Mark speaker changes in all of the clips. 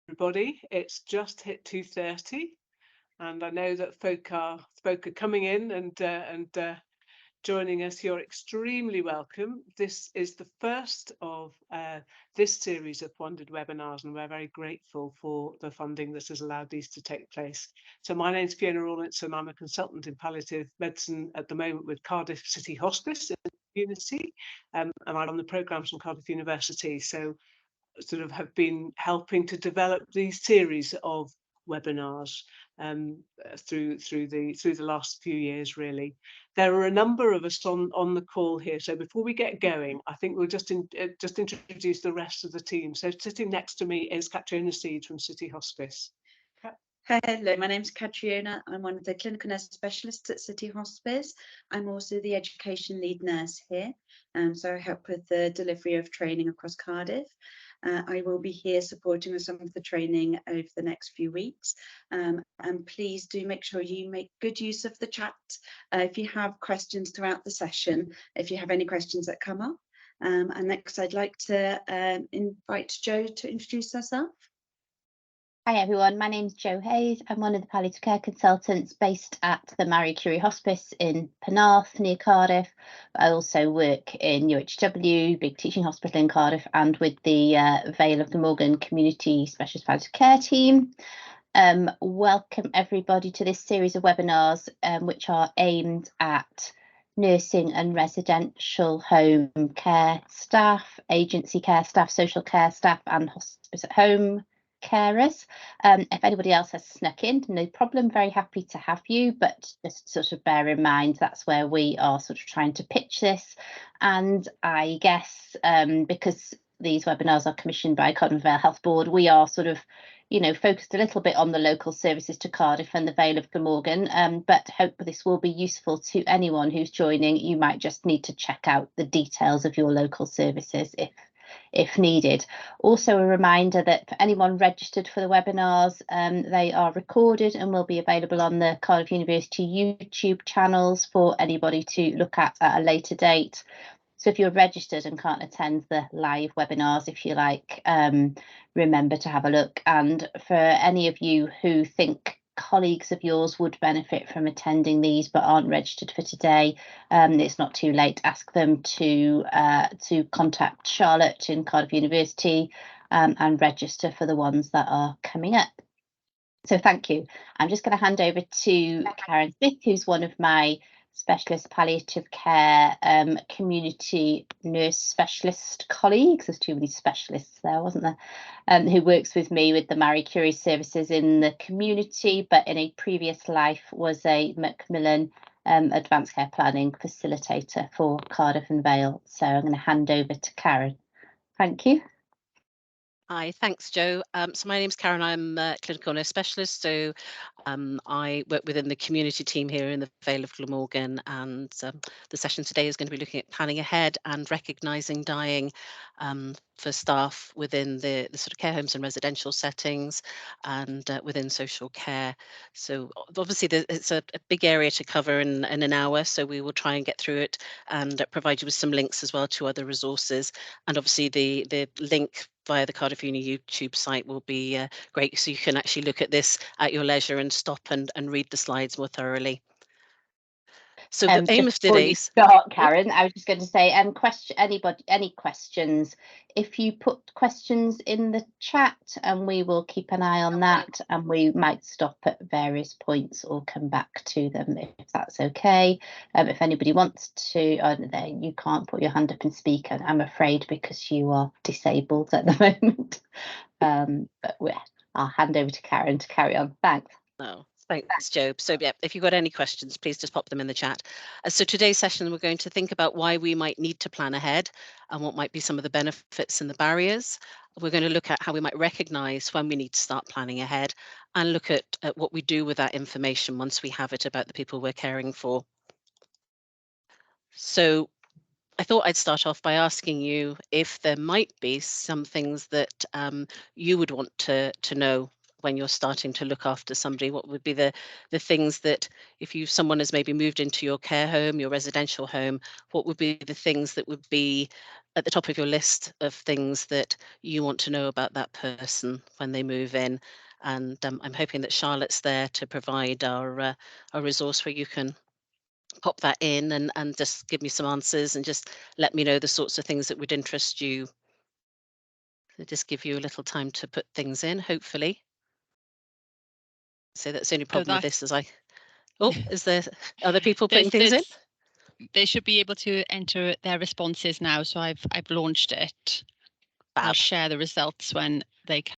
Speaker 1: everybody. It's just hit 2:30, and I know that folk are coming in and joining us. You're extremely welcome. This is the first of this series of funded webinars, and we're very grateful for the funding that has allowed these to take place. So my name is Fiona Rawlinson. I'm a consultant in palliative medicine at the moment with Cardiff City Hospice in the community, and I'm on the programmes from Cardiff University. So sort of have been helping to develop these series of webinars through the last few years. Really, there are a number of us on the call here. So before we get going, I think we'll just introduce the rest of the team. So sitting next to me is Catriona Seed from City Hospice.
Speaker 2: Hello, my name's Catriona. I'm one of the clinical nurse specialists at City Hospice. I'm also the education lead nurse here, so I help with the delivery of training across Cardiff. I will be here supporting with some of the training over the next few weeks, and please do make sure you make good use of the chat if you have questions throughout the session, if you have any questions that come up. And next I'd like to invite Jo to introduce herself.
Speaker 3: Hi everyone, my name's Jo Hayes. I'm one of the palliative care consultants based at the Marie Curie Hospice in Penarth near Cardiff. I also work in UHW, big teaching hospital in Cardiff, and with the Vale of Glamorgan Community Specialist Palliative Care team. Welcome everybody to this series of webinars which are aimed at nursing and residential home care staff, agency care staff, social care staff and hospice at home carers. If anybody else has snuck in, no problem, very happy to have you, but just sort of bear in mind that's where we are sort of trying to pitch this. And I guess because these webinars are commissioned by Cardiff Vale Health Board, we are sort of, you know, focused a little bit on the local services to Cardiff and the Vale of Glamorgan, but hope this will be useful to anyone who's joining. You might just need to check out the details of your local services if needed. Also a reminder that for anyone registered for the webinars, they are recorded and will be available on the Cardiff University YouTube channels for anybody to look at a later date. So if you're registered and can't attend the live webinars, if you like, remember to have a look. And for any of you who think colleagues of yours would benefit from attending these but aren't registered for today, it's not too late. Ask them to contact Charlotte in Cardiff University and register for the ones that are coming up. So thank you. I'm just going to hand over to Karen Smith, who's one of my specialist palliative care community nurse specialist colleagues. There's too many specialists there, wasn't there? Who works with me with the Marie Curie services in the community, but in a previous life was a Macmillan advanced care planning facilitator for Cardiff and Vale. So I'm going to hand over to Karen. Thank you.
Speaker 4: Hi, thanks, Jo. So my name's Karen. I'm a clinical nurse specialist. So I work within the community team here in the Vale of Glamorgan, and the session today is going to be looking at planning ahead and recognising dying for staff within the sort of care homes and residential settings and within social care. So obviously it's a big area to cover in an hour, so we will try and get through it and provide you with some links as well to other resources. And obviously the link via the Cardiff Uni YouTube site will be great, so you can actually look at this at your leisure and stop and read the slides more thoroughly. So the aim of today's
Speaker 3: start, Karen, I was just going to say, any questions, if you put questions in the chat, and we will keep an eye on that, and we might stop at various points or come back to them if that's okay. If anybody wants to, you can't put your hand up and speak, I'm afraid, because you are disabled at the moment. But I'll hand over to Karen to carry on. Thanks.
Speaker 4: No. Thanks, Jo. So yeah, if you've got any questions, please just pop them in the chat. So today's session, we're going to think about why we might need to plan ahead and what might be some of the benefits and the barriers. We're going to look at how we might recognise when we need to start planning ahead and look at what we do with that information once we have it about the people we're caring for. So I thought I'd start off by asking you if there might be some things that you would want to know when you're starting to look after somebody. What would be the things that, if someone has maybe moved into your care home, your residential home, what would be the things that would be at the top of your list of things that you want to know about that person when they move in. And I'm hoping that Charlotte's there to provide our resource where you can pop that in and just give me some answers and just let me know the sorts of things that would interest you. So just give you a little time to put things in, hopefully. So that's the only problem with this is is there other people putting things in?
Speaker 5: They should be able to enter their responses now. So I've launched it. I'll
Speaker 4: Fab.
Speaker 5: share the results when they can.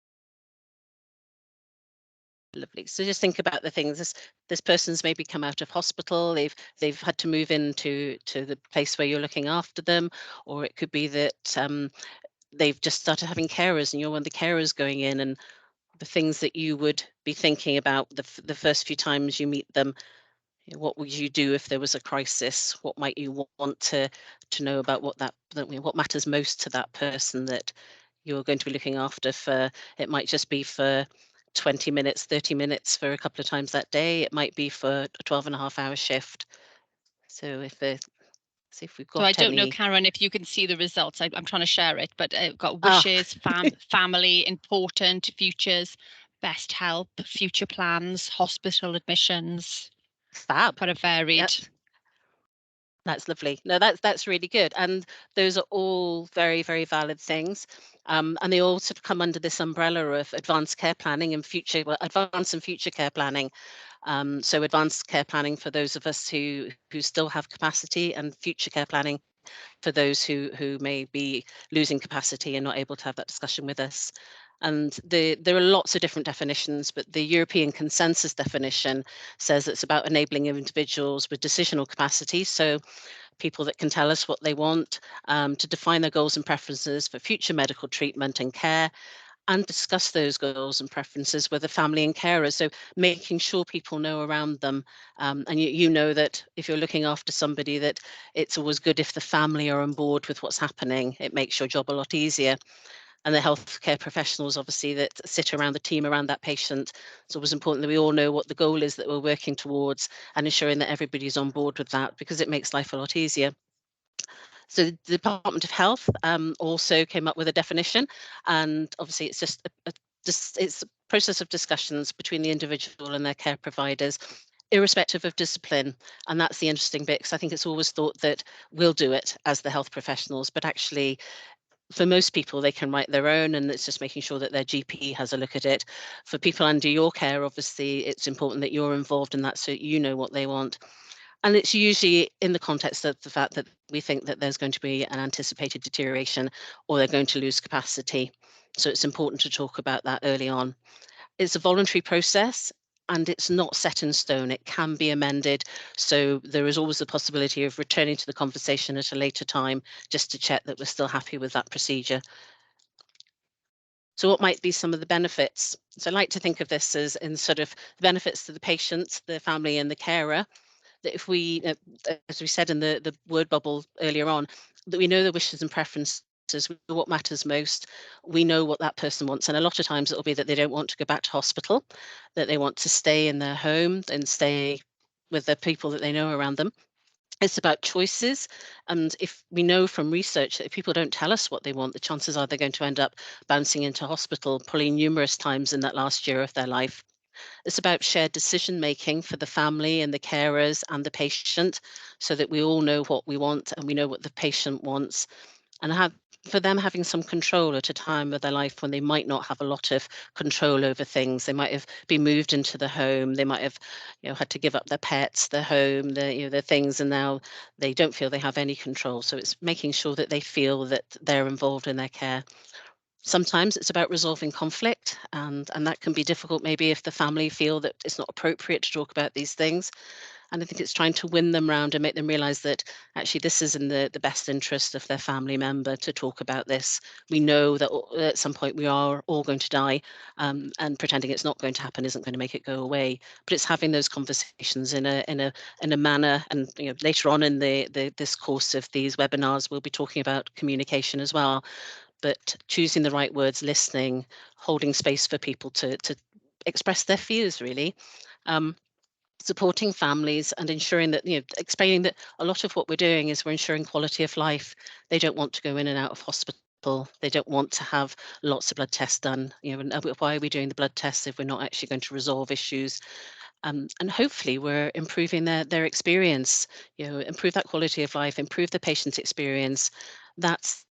Speaker 4: Lovely. So just think about the things. This person's maybe come out of hospital. They've had to move into the place where you're looking after them, or it could be that they've just started having carers, and you're one of the carers going in, and the things that you would be thinking about the first few times you meet them. What would you do if there was a crisis? What might you want to know about what matters most to that person that you're going to be looking after for? It might just be for 20 minutes, 30 minutes for a couple of times that day. It might be for a 12.5-hour shift. So see if we've got
Speaker 5: So I don't know,
Speaker 4: any.
Speaker 5: Karen, if you can see the results. I'm trying to share it, but I've got wishes, family, important, futures, best help, future plans, hospital admissions.
Speaker 4: Fab.
Speaker 5: Quite a varied.
Speaker 4: That's lovely. No, that's really good. And those are all very, very valid things. And they all sort of come under this umbrella of advanced care planning and advanced and future care planning. So advanced care planning for those of us who still have capacity, and future care planning for those who may be losing capacity and not able to have that discussion with us. And there are lots of different definitions, but the European consensus definition says it's about enabling individuals with decisional capacity, so people that can tell us what they want, to define their goals and preferences for future medical treatment and care, and discuss those goals and preferences with the family and carers. So making sure people know around them. And you know that if you're looking after somebody, that it's always good if the family are on board with what's happening. It makes your job a lot easier. And the healthcare professionals, obviously, that sit around the team around that patient. It's always important that we all know what the goal is that we're working towards, and ensuring that everybody's on board with that, because it makes life a lot easier. So the Department of Health also came up with a definition, and obviously it's just it's a process of discussions between the individual and their care providers, irrespective of discipline. And that's the interesting bit, because I think it's always thought that we'll do it as the health professionals, but actually for most people they can write their own, and it's just making sure that their GP has a look at it. For people under your care, obviously it's important that you're involved in that, so you know what they want. And it's usually in the context of the fact that we think that there's going to be an anticipated deterioration, or they're going to lose capacity. So it's important to talk about that early on. It's a voluntary process, and it's not set in stone. It can be amended. So there is always the possibility of returning to the conversation at a later time, just to check that we're still happy with that procedure. So what might be some of the benefits? So I like to think of this as in sort of benefits to the patient, the family and the carer. That if we, as we said in the word bubble earlier on, that we know the wishes and preferences, we know what matters most, we know what that person wants. And a lot of times it'll be that they don't want to go back to hospital, that they want to stay in their home and stay with the people that they know around them. It's about choices. And if we know from research that if people don't tell us what they want, the chances are they're going to end up bouncing into hospital probably numerous times in that last year of their life. It's about shared decision making for the family and the carers and the patient, so that we all know what we want and we know what the patient wants, and for them having some control at a time of their life when they might not have a lot of control over things. They might have been moved into the home, they might have had to give up their pets, their home, their things, and now they don't feel they have any control. So it's making sure that they feel that they're involved in their care. Sometimes it's about resolving conflict, and that can be difficult maybe if the family feel that it's not appropriate to talk about these things. And I think it's trying to win them round and make them realise that actually this is in the best interest of their family member to talk about this. We know that at some point we are all going to die, and pretending it's not going to happen isn't going to make it go away. But it's having those conversations in a manner, and later on in this course of these webinars, we'll be talking about communication as well. But choosing the right words, listening, holding space for people to express their fears, really. supporting families and ensuring that, explaining that a lot of what we're doing is we're ensuring quality of life. They don't want to go in and out of hospital. They don't want to have lots of blood tests done. And why are we doing the blood tests if we're not actually going to resolve issues? And hopefully we're improving their experience, improve that quality of life, improve the patient experience. That's,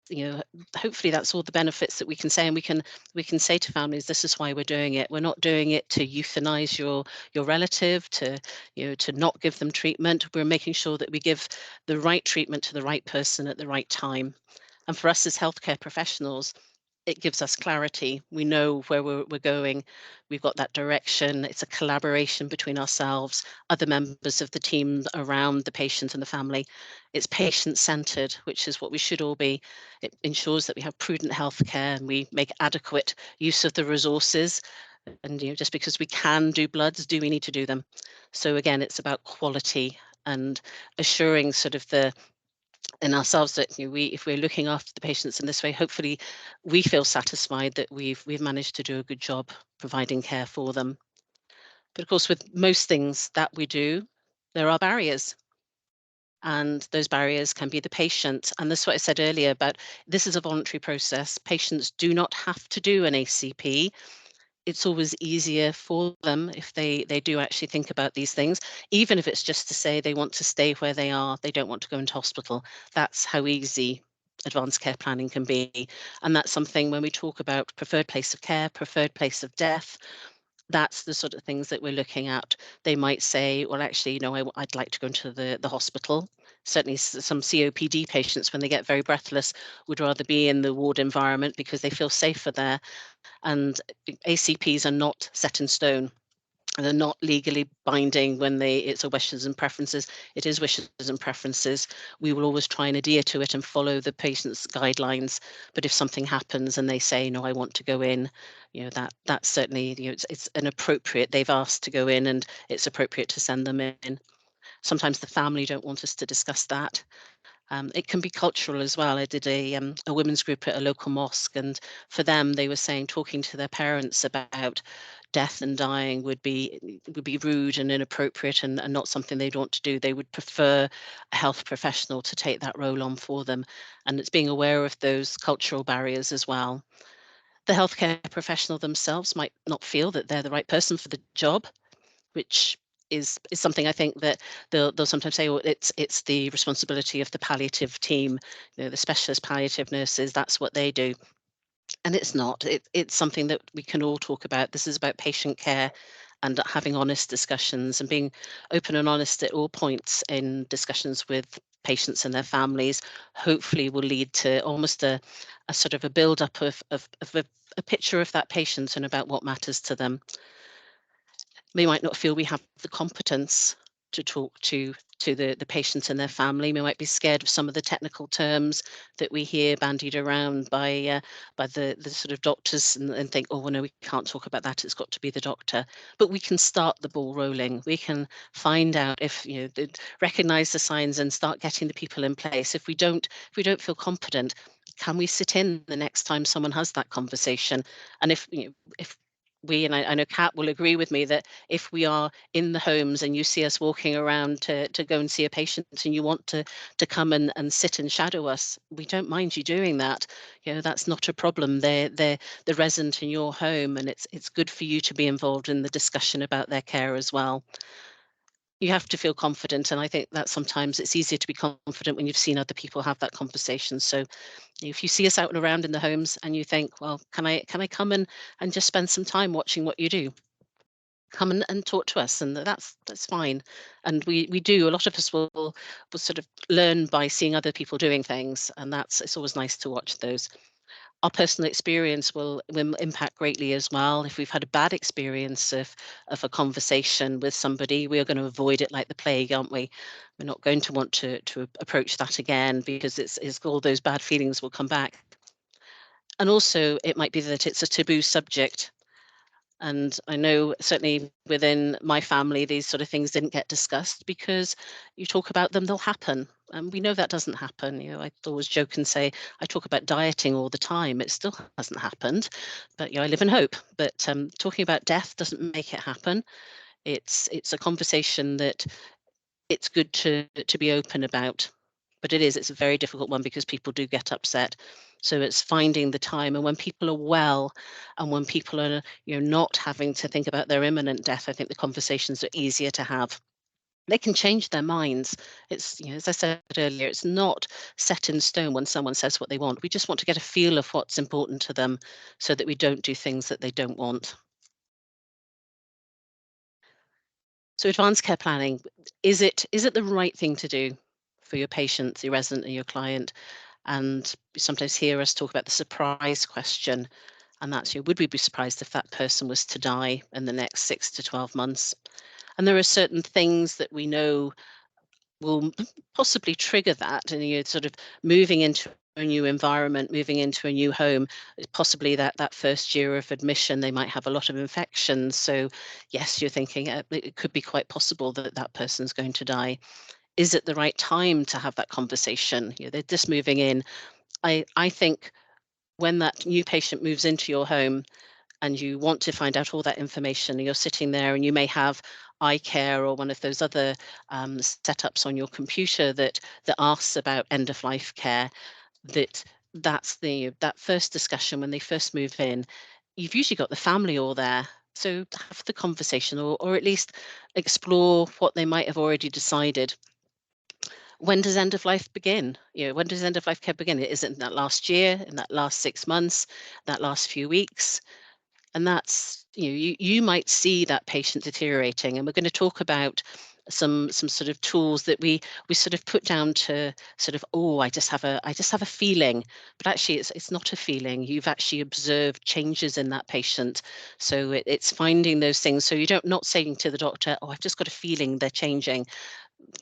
Speaker 4: hopefully that's all the benefits that we can say, and we can say to families, this is why we're doing it. We're not doing it to euthanize your relative, to not give them treatment. We're making sure that we give the right treatment to the right person at the right time. And for us as healthcare professionals, it gives us clarity. We know where we're going. We've got that direction. It's a collaboration between ourselves, other members of the team around the patient and the family. It's patient-centered, which is what we should all be. It ensures that we have prudent healthcare and we make adequate use of the resources. And just because we can do bloods, do we need to do them? So again, it's about quality and assuring sort of in ourselves that if we're looking after the patients in this way, hopefully we feel satisfied that we've managed to do a good job providing care for them. But of course, with most things that we do, there are barriers. And those barriers can be the patient. And this is what I said earlier about this is a voluntary process. Patients do not have to do an ACP. It's always easier for them if they do actually think about these things, even if it's just to say they want to stay where they are, they don't want to go into hospital. That's how easy advanced care planning can be. And that's something when we talk about preferred place of care, preferred place of death, that's the sort of things that we're looking at. They might say, well, actually, I'd like to go into the hospital. Certainly some COPD patients, when they get very breathless, would rather be in the ward environment because they feel safer there. And ACPs are not set in stone. And they're not legally binding when it's a wishes and preferences. It is wishes and preferences. We will always try and adhere to it and follow the patient's guidelines. But if something happens and they say, no, I want to go in, that's certainly, it's an appropriate, they've asked to go in and it's appropriate to send them in. Sometimes the family don't want us to discuss that. It can be cultural as well. I did a women's group at a local mosque, and for them, they were saying talking to their parents about death and dying would be rude and inappropriate and not something they'd want to do. They would prefer a health professional to take that role on for them, and it's being aware of those cultural barriers as well. The healthcare professional themselves might not feel that they're the right person for the job, which is something I think that they'll sometimes say, well, it's the responsibility of the palliative team, the specialist palliative nurses, that's what they do. And it's not. It's something that we can all talk about. This is about patient care and having honest discussions and being open and honest at all points in discussions with patients and their families, hopefully will lead to almost a sort of a build-up of a picture of that patient and about what matters to them. We might not feel we have the competence to talk to the patient and their family. We might be scared of some of the technical terms that we hear bandied around by the sort of doctors and think, oh, well, no, we can't talk about that. It's got to be the doctor. But we can start the ball rolling. We can find out if, recognize the signs and start getting the people in place. If we don't feel confident, can we sit in the next time someone has that conversation? And if we, and I know Kat will agree with me, that if we are in the homes and you see us walking around to go and see a patient and you want to come and sit and shadow us, we don't mind you doing that. That's not a problem. They're the resident in your home, and it's good for you to be involved in the discussion about their care as well. You have to feel confident, and I think that sometimes it's easier to be confident when you've seen other people have that conversation. So if you see us out and around in the homes and you think, well, can I come and just spend some time watching what you do? Come and talk to us, and that's fine. And we do, a lot of us will sort of learn by seeing other people doing things, and it's always nice to watch those. Our personal experience will impact greatly as well. If we've had a bad experience of a conversation with somebody, we are going to avoid it like the plague, aren't we? We're not going to want to approach that again, because it's all those bad feelings will come back. And also it might be that it's a taboo subject. And I know certainly within my family, these sort of things didn't get discussed because you talk about them, they'll happen. And we know that doesn't happen. I always joke and say, I talk about dieting all the time. It still hasn't happened, but I live in hope. But talking about death doesn't make it happen. It's a conversation that it's good to be open about, but it's a very difficult one because people do get upset. So it's finding the time, and when people are well, and when people are not having to think about their imminent death, I think the conversations are easier to have. They can change their minds. It's, as I said earlier, it's not set in stone when someone says what they want. We just want to get a feel of what's important to them so that we don't do things that they don't want. So advanced care planning, is it the right thing to do for your patient, your resident, and your client? And you sometimes hear us talk about the surprise question, and that's, would we be surprised if that person was to die in the next 6 to 12 months? And there are certain things that we know will possibly trigger that, and you're sort of moving into a new environment, moving into a new home, possibly that first year of admission, they might have a lot of infections. So yes, you're thinking it could be quite possible that that person's going to die. Is it the right time to have that conversation? They're just moving in. I think when that new patient moves into your home, and you want to find out all that information, and you're sitting there, and you may have iCare or one of those other setups on your computer that asks about end of life care, that's that first discussion when they first move in. You've usually got the family all there, so have the conversation, or at least explore what they might have already decided. When does end of life begin? When does end of life care begin? Is it in that last year, in that last 6 months, that last few weeks? And that's, you might see that patient deteriorating, and we're going to talk about some sort of tools that we sort of put down to sort of, oh, I just have a feeling, but actually it's not a feeling. You've actually observed changes in that patient. So it's finding those things. So you don't, not saying to the doctor, oh, I've just got a feeling they're changing.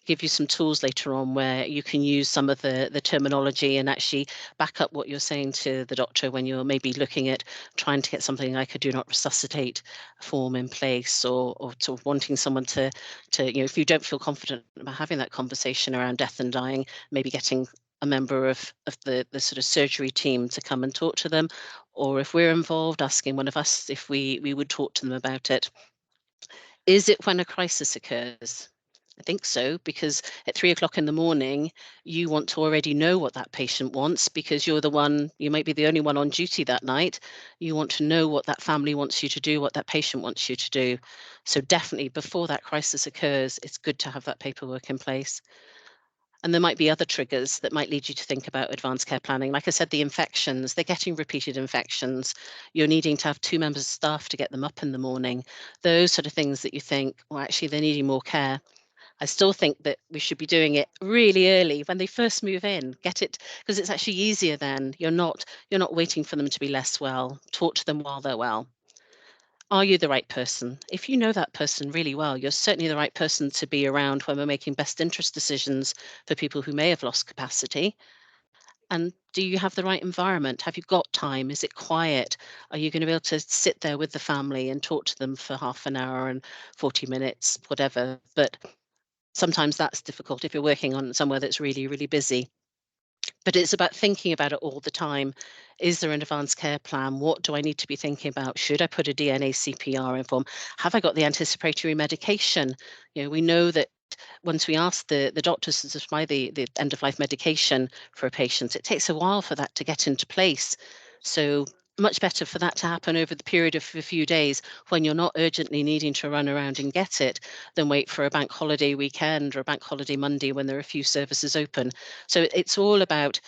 Speaker 4: Give you some tools later on where you can use some of the terminology and actually back up what you're saying to the doctor when you're maybe looking at trying to get something like a do not resuscitate form in place, or to wanting someone to if you don't feel confident about having that conversation around death and dying, maybe getting a member of the sort of surgery team to come and talk to them, or if we're involved, asking one of us if we would talk to them about it. Is it when a crisis occurs? I think so, because at 3 o'clock in the morning, you want to already know what that patient wants, because you're the one, you might be the only one on duty that night. You want to know what that family wants you to do, what that patient wants you to do. So definitely before that crisis occurs, it's good to have that paperwork in place. And there might be other triggers that might lead you to think about advanced care planning. Like I said, the infections, they're getting repeated infections. You're needing to have 2 members of staff to get them up in the morning. Those sort of things that you think, well, actually, they're needing more care. I still think that we should be doing it really early when they first move in. Get it, because it's actually easier then. You're not waiting for them to be less well. Talk to them while they're well. Are you the right person? If you know that person really well, you're certainly the right person to be around when we're making best interest decisions for people who may have lost capacity. And do you have the right environment? Have you got time? Is it quiet? Are you going to be able to sit there with the family and talk to them for half an hour and 40 minutes, whatever? But sometimes that's difficult if you're working on somewhere that's really, really busy. But it's about thinking about it all the time. Is there an advanced care plan? What do I need to be thinking about? Should I put a DNA CPR in form? Have I got the anticipatory medication? We know that once we ask the doctors to supply the end of life medication for a patient, it takes a while for that to get into place. So much better for that to happen over the period of a few days when you're not urgently needing to run around and get it, than wait for a bank holiday weekend or a bank holiday Monday when there are a few services open. So it's all about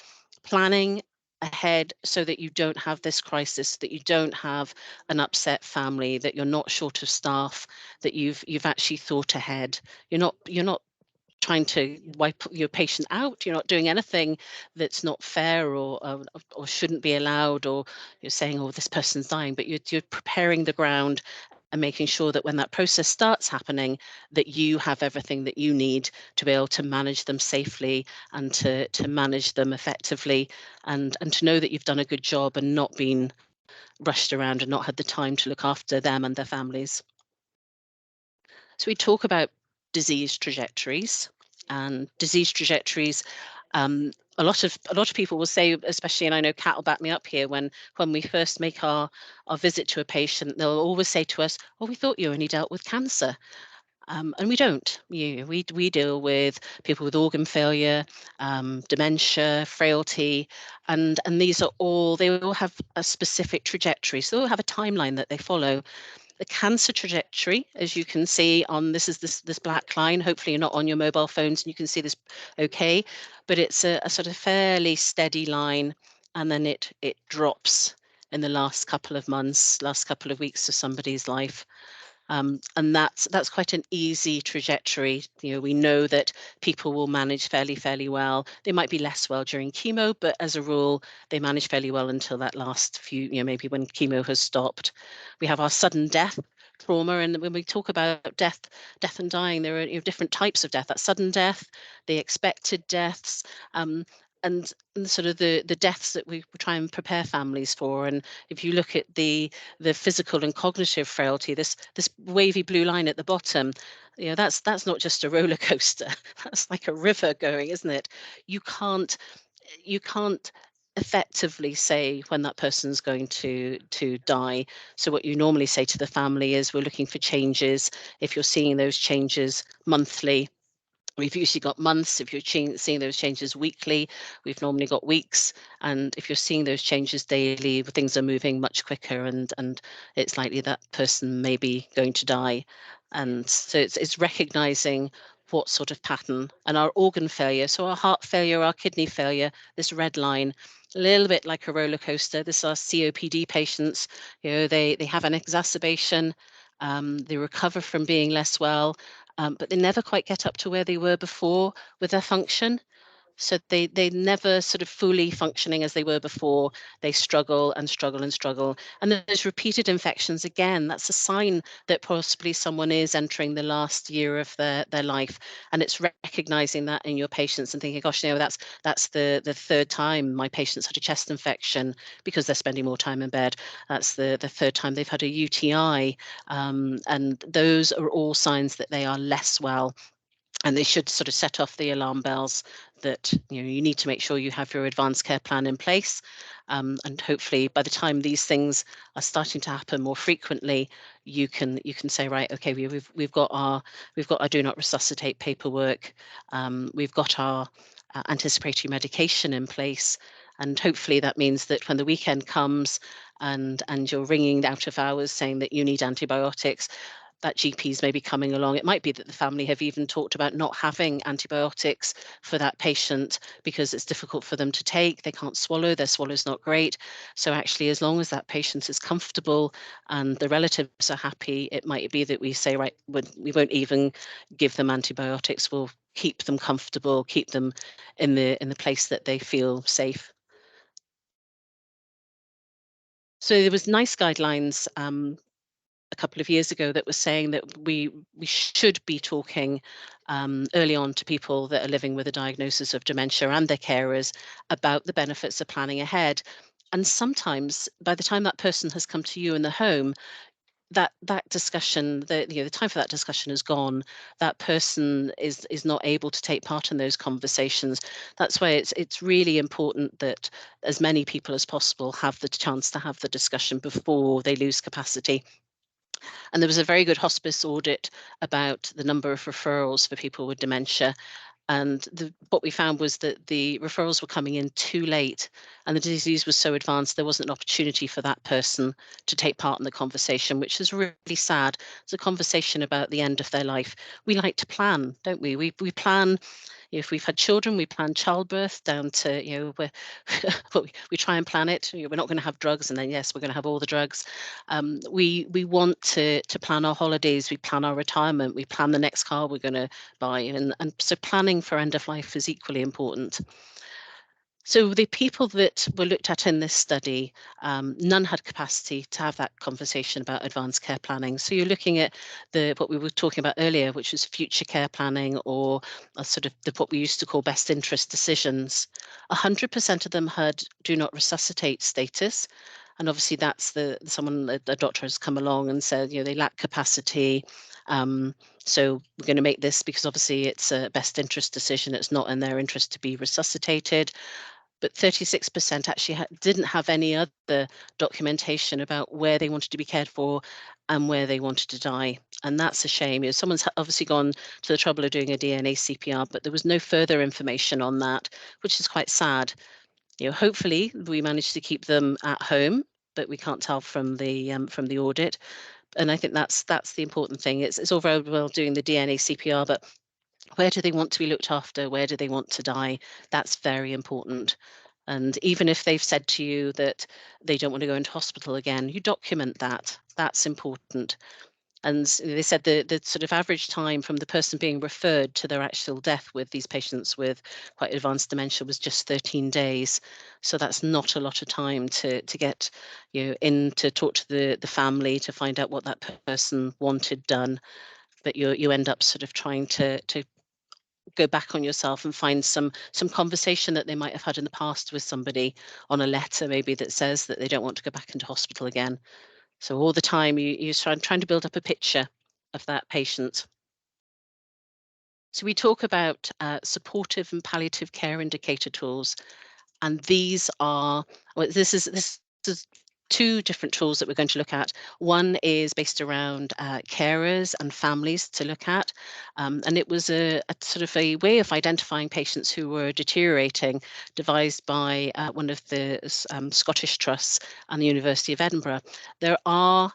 Speaker 4: planning ahead so that you don't have this crisis, that you don't have an upset family, that you're not short of staff, that you've actually thought ahead. You're not trying to wipe your patient out. You're not doing anything that's not fair or shouldn't be allowed, or you're saying, oh, this person's dying, but you're preparing the ground and making sure that when that process starts happening, that you have everything that you need to be able to manage them safely and to manage them effectively, and to know that you've done a good job and not been rushed around and not had the time to look after them and their families. So we talk about disease trajectories, and disease trajectories. A lot of people will say, especially, and I know Kat will back me up here, when we first make our visit to a patient, they'll always say to us, "Oh, we thought you only dealt with cancer." And we don't. We deal with people with organ failure, dementia, frailty, and they all have a specific trajectory. So they all have a timeline that they follow. The cancer trajectory, as you can see on this black line. Hopefully you're not on your mobile phones and you can see this okay, but it's a sort of fairly steady line, and then it drops in the last couple of months, last couple of weeks of somebody's life. And that's quite an easy trajectory. We know that people will manage fairly well. They might be less well during chemo, but as a rule, they manage fairly well until that last few, maybe when chemo has stopped. We have our sudden death trauma, and when we talk about death and dying, there are different types of death. That sudden death, the expected deaths, and sort of the deaths that we try and prepare families for. And if you look at the physical and cognitive frailty, this wavy blue line at the bottom, that's not just a roller coaster. That's like a river going, isn't it? You can't effectively say when that person's going to die. So what you normally say to the family is, we're looking for changes. If you're seeing those changes monthly, we've usually got months. If you're seeing those changes weekly, we've normally got weeks. And if you're seeing those changes daily, things are moving much quicker, and it's likely that person may be going to die. And so it's recognizing what sort of pattern. And our organ failure, so our heart failure, our kidney failure, this red line, a little bit like a roller coaster. This are COPD patients. They have an exacerbation. They recover from being less well, but they never quite get up to where they were before with their function. So they never sort of fully functioning as they were before. They struggle and struggle and struggle. And there's repeated infections again. That's a sign that possibly someone is entering the last year of their life. And it's recognizing that in your patients and thinking, gosh, that's the third time my patient's had a chest infection because they're spending more time in bed. That's the third time they've had a UTI. And those are all signs that they are less well. And they should sort of set off the alarm bells that you need to make sure you have your advanced care plan in place. And hopefully by the time these things are starting to happen more frequently, you can say, right, okay, we've got our do not resuscitate paperwork, we've got our anticipatory medication in place. And hopefully that means that when the weekend comes and you're ringing out of hours saying that you need antibiotics, that GPs may be coming along. It might be that the family have even talked about not having antibiotics for that patient because it's difficult for them to take. They can't swallow, their swallow's not great. So actually, as long as that patient is comfortable and the relatives are happy, it might be that we say, right, we won't even give them antibiotics. We'll keep them comfortable, keep them in the place that they feel safe. So there was NICE guidelines a couple of years ago that was saying that we should be talking early on to people that are living with a diagnosis of dementia and their carers about the benefits of planning ahead. And sometimes by the time that person has come to you in the home, that discussion, the time for that discussion is gone. That person is not able to take part in those conversations. That's why it's really important that as many people as possible have the chance to have the discussion before they lose capacity. And there was a very good hospice audit about the number of referrals for people with dementia. And what we found was that the referrals were coming in too late and the disease was so advanced, there wasn't an opportunity for that person to take part in the conversation, which is really sad. It's a conversation about the end of their life. We like to plan, don't we? We plan. If we've had children, we plan childbirth down to, we try and plan it. We're not going to have drugs, and then yes, we're going to have all the drugs. We want to plan our holidays, we plan our retirement, we plan the next car we're going to buy, and so planning for end of life is equally important. So the people that were looked at in this study, none had capacity to have that conversation about advanced care planning. So you're looking at what we were talking about earlier, which was future care planning, or a sort of what we used to call best interest decisions. 100% of them had do not resuscitate status. And obviously that's the doctor has come along and said, they lack capacity. So we're going to make this because obviously it's a best interest decision. It's not in their interest to be resuscitated. but 36% actually didn't have any other documentation about where they wanted to be cared for and where they wanted to die. And that's a shame. You know, someone's obviously gone to the trouble of doing a DNA CPR, but there was no further information on that, which is quite sad. You know, hopefully we managed to keep them at home, but we can't tell from the audit. And I think that's the important thing. It's all very well doing the DNA CPR, but where do they want to be looked after? Where do they want to die? That's very important. And even if they've said to you that they don't want to go into hospital again, you document that. That's important. And they said the sort of average time from the person being referred to their actual death with these patients with quite advanced dementia was just 13 days. So that's not a lot of time to get in to talk to the family to find out what that person wanted done. But you end up sort of trying to go back on yourself and find some conversation that they might have had in the past with somebody on a letter maybe that says that they don't want to go back into hospital again. So all the time you're trying to build up a picture of that patient. So we talk about supportive and palliative care indicator tools, and these are this is two different tools that we're going to look at. One is based around carers and families to look at, and it was a sort of a way of identifying patients who were deteriorating, devised by one of the Scottish trusts and the University of Edinburgh. There are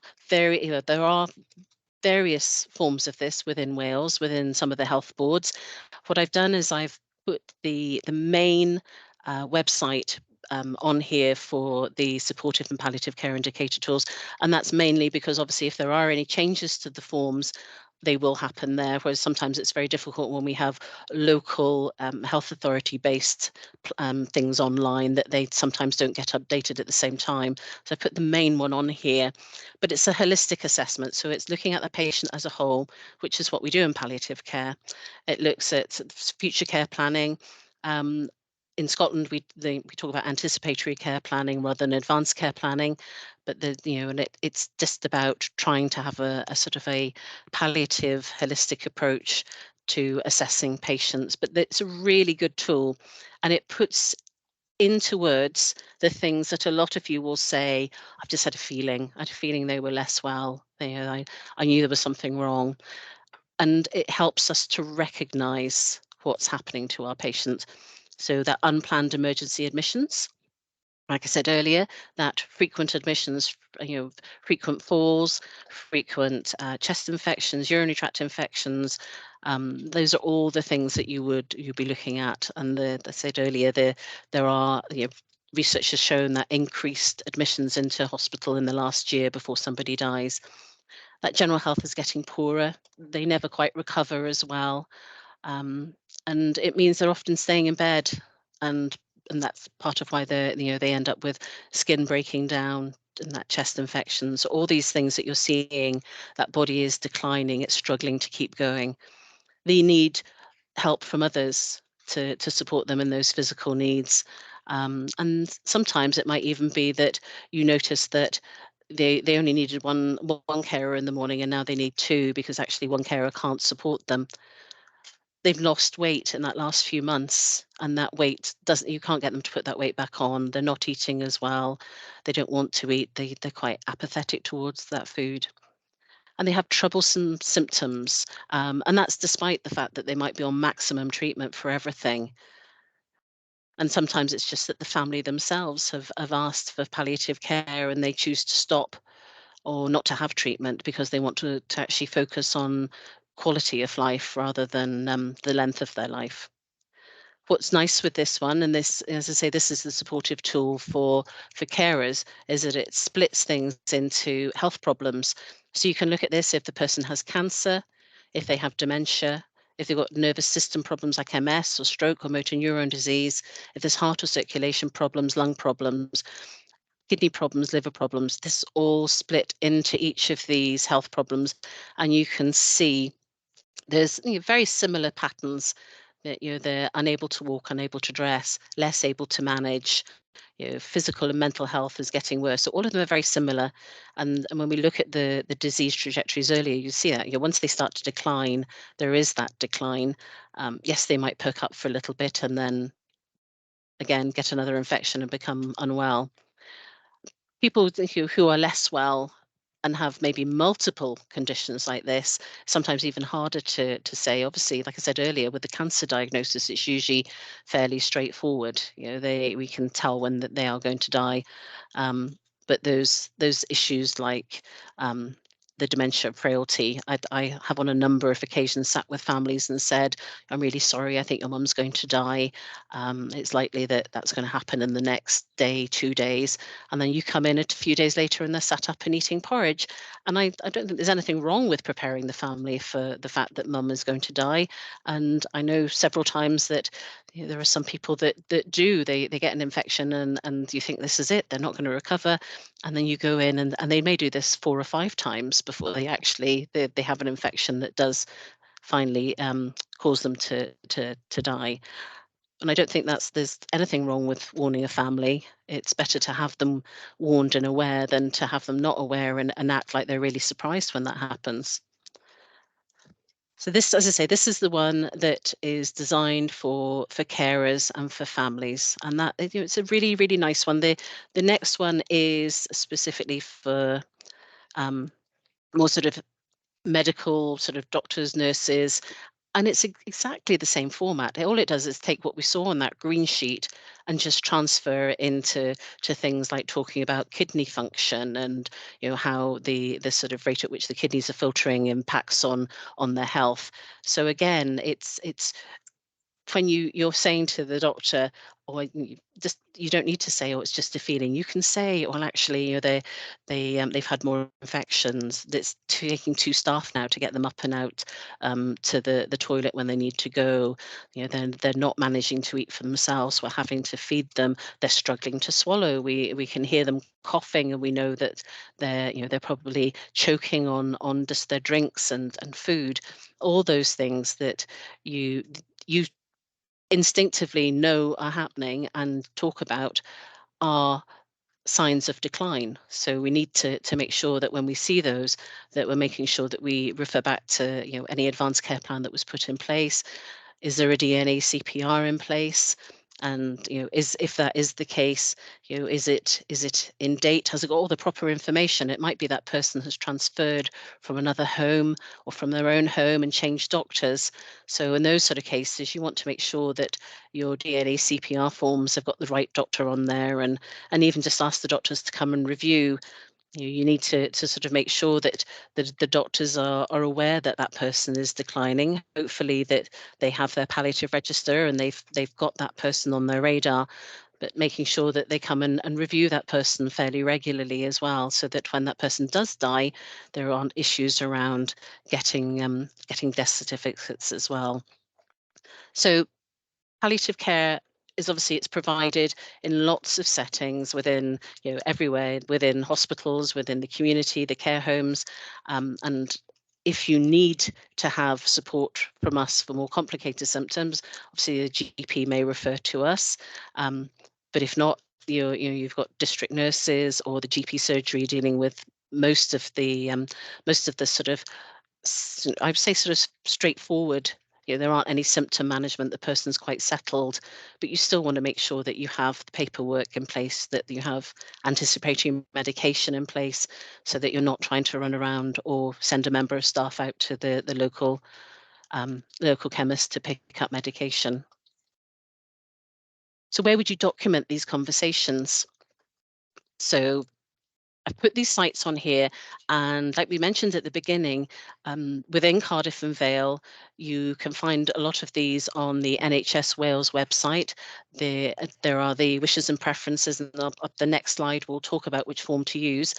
Speaker 4: various forms of this within Wales, within some of the health boards. What I've done is I've put the main website on here for the supportive and palliative care indicator tools. And that's mainly because obviously if there are any changes to the forms, they will happen there, whereas sometimes it's very difficult when we have local health authority based things online that they sometimes don't get updated at the same time. So I put the main one on here, but it's a holistic assessment. So it's looking at the patient as a whole, which is what we do in palliative care. It looks at future care planning. In Scotland, we talk about anticipatory care planning rather than advanced care planning, but it's just about trying to have a sort of a palliative, holistic approach to assessing patients. But it's a really good tool, and it puts into words the things that a lot of you will say, I've just had a feeling. I had a feeling they were less well. I knew there was something wrong. And it helps us to recognise what's happening to our patients. So that unplanned emergency admissions, like I said earlier, that frequent admissions, frequent falls, frequent chest infections, urinary tract infections, those are all the things that you'd be looking at. And as I said earlier, there are research has shown that increased admissions into hospital in the last year before somebody dies. That general health is getting poorer. They never quite recover as well. And it means they're often staying in bed, and that's part of why they end up with skin breaking down and that chest infections, all these things that you're seeing. That body is declining, it's struggling to keep going. They need help from others to support them in those physical needs. And sometimes it might even be that you notice that they only needed one carer in the morning, and now they need two because actually one carer can't support them. They've lost weight in that last few months, and that weight you can't get them to put that weight back on. They're not eating as well. They don't want to eat. They're quite apathetic towards that food. And they have troublesome symptoms. And that's despite the fact that they might be on maximum treatment for everything. And sometimes it's just that the family themselves have asked for palliative care and they choose to stop or not to have treatment because they want to actually focus on quality of life rather than the length of their life. What's nice with this one, and this, as I say, this is the supportive tool for carers, is that it splits things into health problems. So you can look at this if the person has cancer, if they have dementia, if they've got nervous system problems like MS or stroke or motor neuron disease, if there's heart or circulation problems, lung problems, kidney problems, liver problems. This is all split into each of these health problems, and you can see there's very similar patterns. That they're unable to walk, unable to dress, less able to manage. Physical and mental health is getting worse. So all of them are very similar. And when we look at the disease trajectories earlier, you see that once they start to decline, there is that decline. Yes, they might perk up for a little bit and then again get another infection and become unwell. People who are less well and have maybe multiple conditions like this, sometimes even harder to say. Obviously, like I said earlier, with the cancer diagnosis, it's usually fairly straightforward. We can tell when that they are going to die. But those issues like the dementia, frailty, I have on a number of occasions sat with families and said, I'm really sorry, I think your mum's going to die. It's likely that that's going to happen in the next day, 2 days. And then you come in a few days later and they're sat up and eating porridge. And I don't think there's anything wrong with preparing the family for the fact that mum is going to die. And I know several times that there are some people that do, they get an infection and you think this is it, they're not going to recover. And then you go in and they may do this 4 or 5 times before they actually they have an infection that does finally cause them to die. And I don't think there's anything wrong with warning a family. It's better to have them warned and aware than to have them not aware and act like they're really surprised when that happens. So this, as I say, this is the one that is designed for carers and for families, and that it's a really, really nice one. The next one is specifically for more sort of medical, sort of doctors, nurses, and it's exactly the same format. All it does is take what we saw on that green sheet and just transfer it into things like talking about kidney function and how the sort of rate at which the kidneys are filtering impacts on their health. So again, it's when you're saying to the doctor, or you don't need to say, oh, it's just a feeling. You can say, well, actually, they've had more infections. It's taking 2 staff now to get them up and out to the toilet when they need to go. They're not managing to eat for themselves. We're having to feed them. They're struggling to swallow. We can hear them coughing, and we know that they're probably choking on just their drinks and food. All those things that you instinctively know are happening and talk about are signs of decline. So we need to make sure that when we see those, that we're making sure that we refer back to any advanced care plan that was put in place. Is there a DNA CPR in place? And if that is the case, is it in date? Has it got all the proper information? It might be that person has transferred from another home or from their own home and changed doctors. So in those sort of cases, you want to make sure that your DNA CPR forms have got the right doctor on there, and even just ask the doctors to come and review. You need to sort of make sure that the doctors are aware that that person is declining. Hopefully that they have their palliative register and they've got that person on their radar, but making sure that they come and review that person fairly regularly as well, so that when that person does die, there aren't issues around getting death certificates as well. So palliative care is obviously it's provided in lots of settings within everywhere, within hospitals, within the community, the care homes, and if you need to have support from us for more complicated symptoms, obviously the GP may refer to us, but if not, you've got district nurses or the GP surgery dealing with most of the sort of I would say sort of straightforward. There aren't any symptom management, the person's quite settled, but you still want to make sure that you have the paperwork in place, that you have anticipatory medication in place, so that you're not trying to run around or send a member of staff out to the local chemist to pick up medication. So where would you document these conversations? So I've put these sites on here, and like we mentioned at the beginning, within Cardiff and Vale, you can find a lot of these on the NHS Wales website. There are the wishes and preferences, and up the next slide we'll talk about which form to use.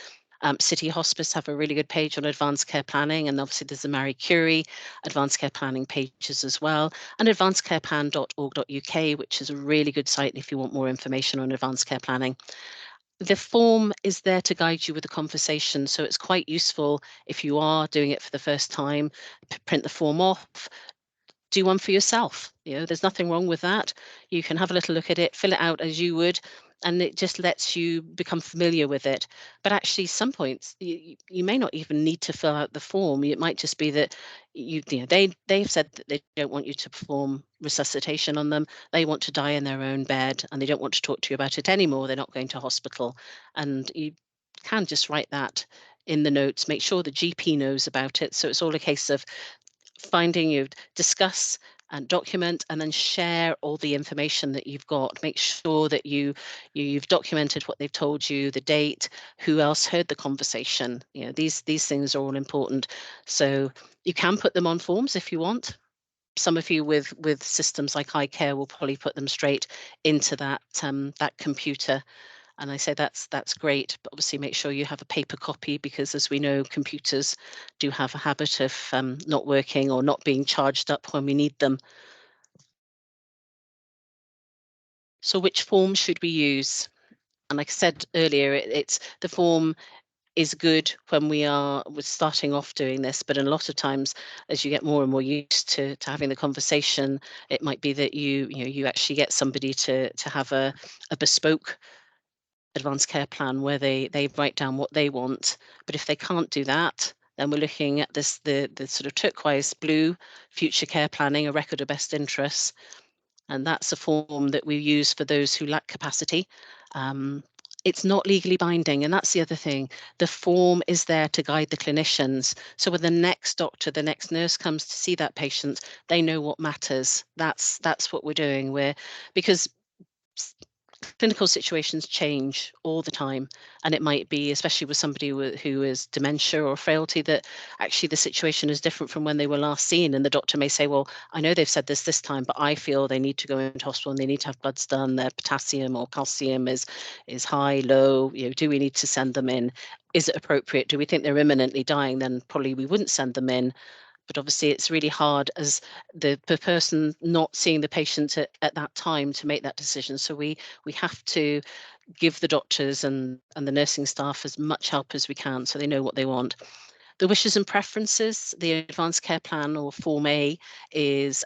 Speaker 4: City Hospice have a really good page on advanced care planning, and obviously there's the Marie Curie advanced care planning pages as well, and advancedcareplan.org.uk, which is a really good site if you want more information on advanced care planning. The form is there to guide you with the conversation, so it's quite useful if you are doing it for the first time. Print the form off, do one for yourself. There's nothing wrong with that. You can have a little look at it, fill it out as you would, and it just lets you become familiar with it. But actually, some points you may not even need to fill out the form. It might just be that they've said that they don't want you to perform resuscitation on them. They want to die in their own bed, and they don't want to talk to you about it anymore. They're not going to hospital, and you can just write that in the notes. Make sure the GP knows about it. So it's all a case of discuss and document, and then share all the information that you've got. Make sure that you've documented what they've told you, the date, who else heard the conversation. These things are all important. So you can put them on forms if you want. Some of you with systems like iCare will probably put them straight into that computer. And I say that's great, but obviously make sure you have a paper copy, because as we know, computers do have a habit of not working or not being charged up when we need them. So which form should we use? And like I said earlier, it's the form is good when we're starting off doing this, but a lot of times as you get more and more used to having the conversation, it might be that you actually get somebody to have a bespoke advanced care plan where they write down what they want. But if they can't do that, then we're looking at the sort of turquoise blue future care planning, a record of best interests. And that's a form that we use for those who lack capacity. It's not legally binding, and that's the other thing. The form is there to guide the clinicians. So when the next doctor, the next nurse comes to see that patient, they know what matters. That's what we're doing. Because clinical situations change all the time, and it might be, especially with somebody who is dementia or frailty, that actually the situation is different from when they were last seen, and the doctor may say, well, I know they've said this time, but I feel they need to go into hospital and they need to have bloods done. Their potassium or calcium is high, low. Do we need to send them in? Is it appropriate? Do we think they're imminently dying? Then probably we wouldn't send them in. But obviously it's really hard as the person not seeing the patient at that time to make that decision. So we have to give the doctors and the nursing staff as much help as we can, so they know what they want. The wishes and preferences, the advanced care plan, or Form A, is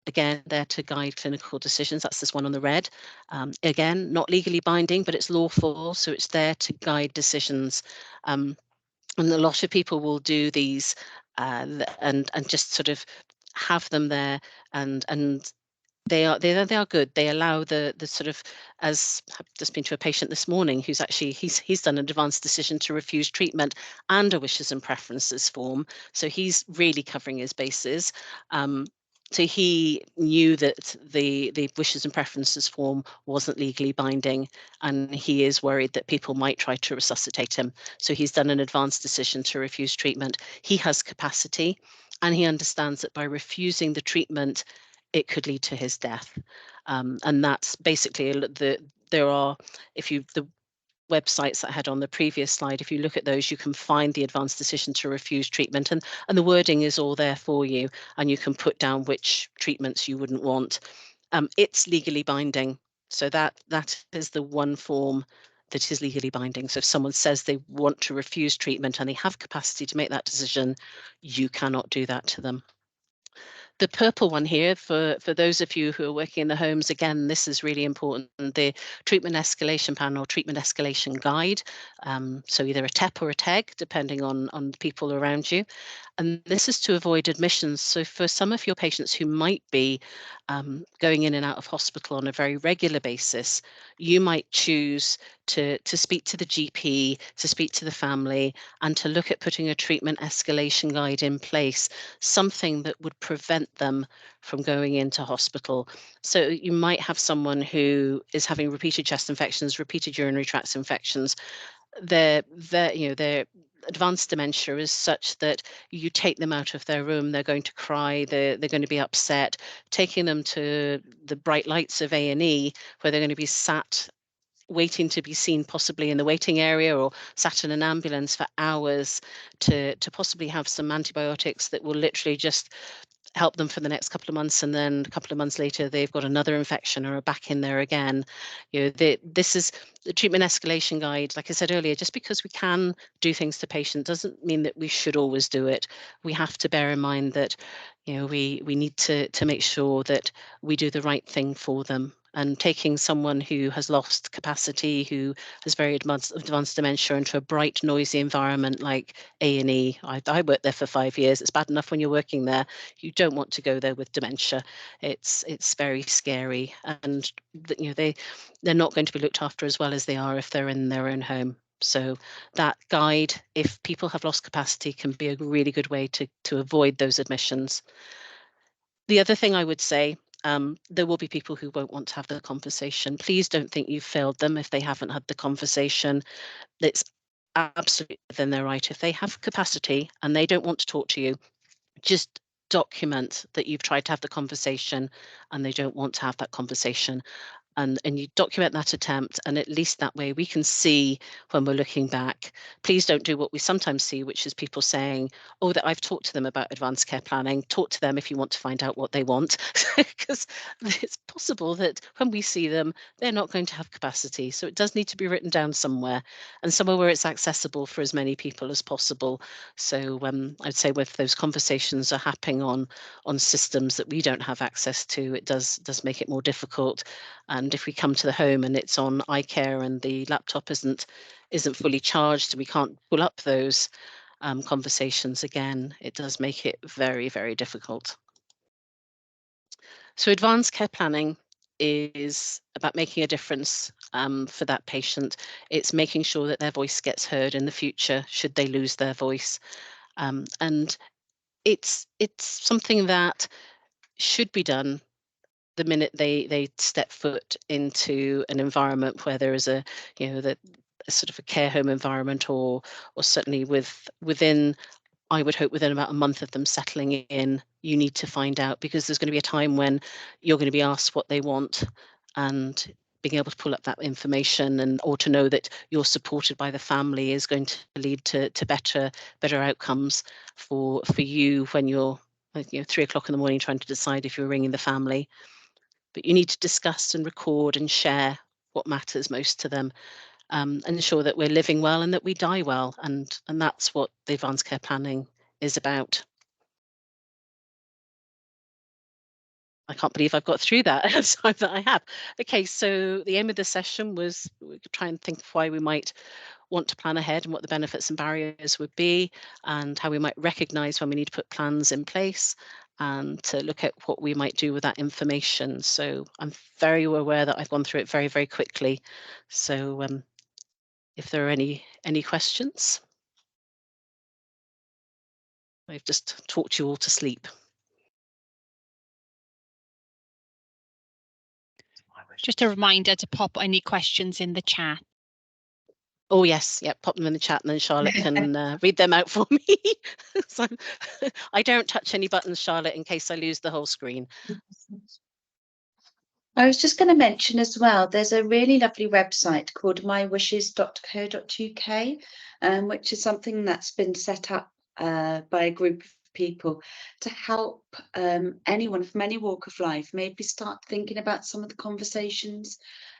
Speaker 4: again there to guide clinical decisions. That's this one on the red. Again, not legally binding, but it's lawful, so it's there to guide decisions. And a lot of people will do these and just sort of have them there, and they are good. They allow the sort of, as I've just been to a patient this morning who's actually he's done an advanced decision to refuse treatment and a wishes and preferences form, so he's really covering his bases. So he knew that the wishes and preferences form wasn't legally binding, and he is worried that people might try to resuscitate him. So he's done an advanced decision to refuse treatment. He has capacity, and he understands that by refusing the treatment, it could lead to his death. And that's basically the websites that I had on the previous slide, if you look at those, you can find the advanced decision to refuse treatment, and the wording is all there for you, and you can put down which treatments you wouldn't want. It's legally binding, so that is the one form that is legally binding. So if someone says they want to refuse treatment and they have capacity to make that decision, you cannot do that to them. The purple one here, for those of you who are working in the homes, again, this is really important, the treatment escalation plan or treatment escalation guide. So either a TEP or a TEG, depending on the people around you. And this is to avoid admissions. So for some of your patients who might be going in and out of hospital on a very regular basis, you might choose to speak to the GP, to speak to the family, and to look at putting a treatment escalation guide in place, something that would prevent them from going into hospital. So you might have someone who is having repeated chest infections, repeated urinary tract infections. Their advanced dementia is such that you take them out of their room, they're going to cry, they're going to be upset. Taking them to the bright lights of A&E, where they're going to be sat waiting to be seen, possibly in the waiting area, or sat in an ambulance for hours to possibly have some antibiotics that will literally just help them for the next couple of months, and then a couple of months later they've got another infection or are back in there again. This is the treatment escalation guide. Like I said earlier, just because we can do things to patients doesn't mean that we should always do it. We have to bear in mind that we need to make sure that we do the right thing for them. And taking someone who has lost capacity, who has very advanced dementia, into a bright, noisy environment like A&E. I worked there for 5 years. It's bad enough when you're working there. You don't want to go there with dementia. It's very scary, and they're not going to be looked after as well as they are if they're in their own home. So that guide, if people have lost capacity, can be a really good way to avoid those admissions. The other thing I would say, there will be people who won't want to have the conversation. Please don't think you've failed them if they haven't had the conversation. It's absolutely within their right. If they have capacity and they don't want to talk to you, just document that you've tried to have the conversation and they don't want to have that conversation. And you document that attempt, and at least that way we can see when we're looking back. Please don't do what we sometimes see, which is people saying, oh, that I've talked to them about advanced care planning. Talk to them if you want to find out what they want, because it's possible that when we see them, they're not going to have capacity. So it does need to be written down somewhere, and somewhere where it's accessible for as many people as possible. So I'd say if those conversations are happening on systems that we don't have access to, it does make it more difficult. And if we come to the home and it's on iCare and the laptop isn't fully charged, we can't pull up those conversations again, it does make it very, very difficult. So advanced care planning is about making a difference for that patient. It's making sure that their voice gets heard in the future should they lose their voice. And it's something that should be done the minute they step foot into an environment where there is a sort of a care home environment, or certainly within, I would hope within about a month of them settling in, you need to find out, because there's going to be a time when you're going to be asked what they want, and being able to pull up that information or to know that you're supported by the family is going to lead to better outcomes for you when you're 3 o'clock in the morning trying to decide if you're ringing the family. But you need to discuss and record and share what matters most to them, and ensure that we're living well and that we die well. And that's what the advanced care planning is about. I can't believe I've got through that. So that I have. Okay, so the aim of the session was we could try and think of why we might want to plan ahead and what the benefits and barriers would be, and how we might recognise when we need to put plans in place, and to look at what we might do with that information. So I'm very aware that I've gone through it very, very quickly. So if there are any questions, I've just talked you all to sleep.
Speaker 5: Just a reminder to pop any questions in the chat.
Speaker 4: Oh yes, yeah, pop them in the chat, and then Charlotte can read them out for me. So I don't touch any buttons, Charlotte, in case I lose the whole screen.
Speaker 2: I was just going to mention as well, there's a really lovely website called mywishes.co.uk, which is something that's been set up by a group of people to help anyone from any walk of life maybe start thinking about some of the conversations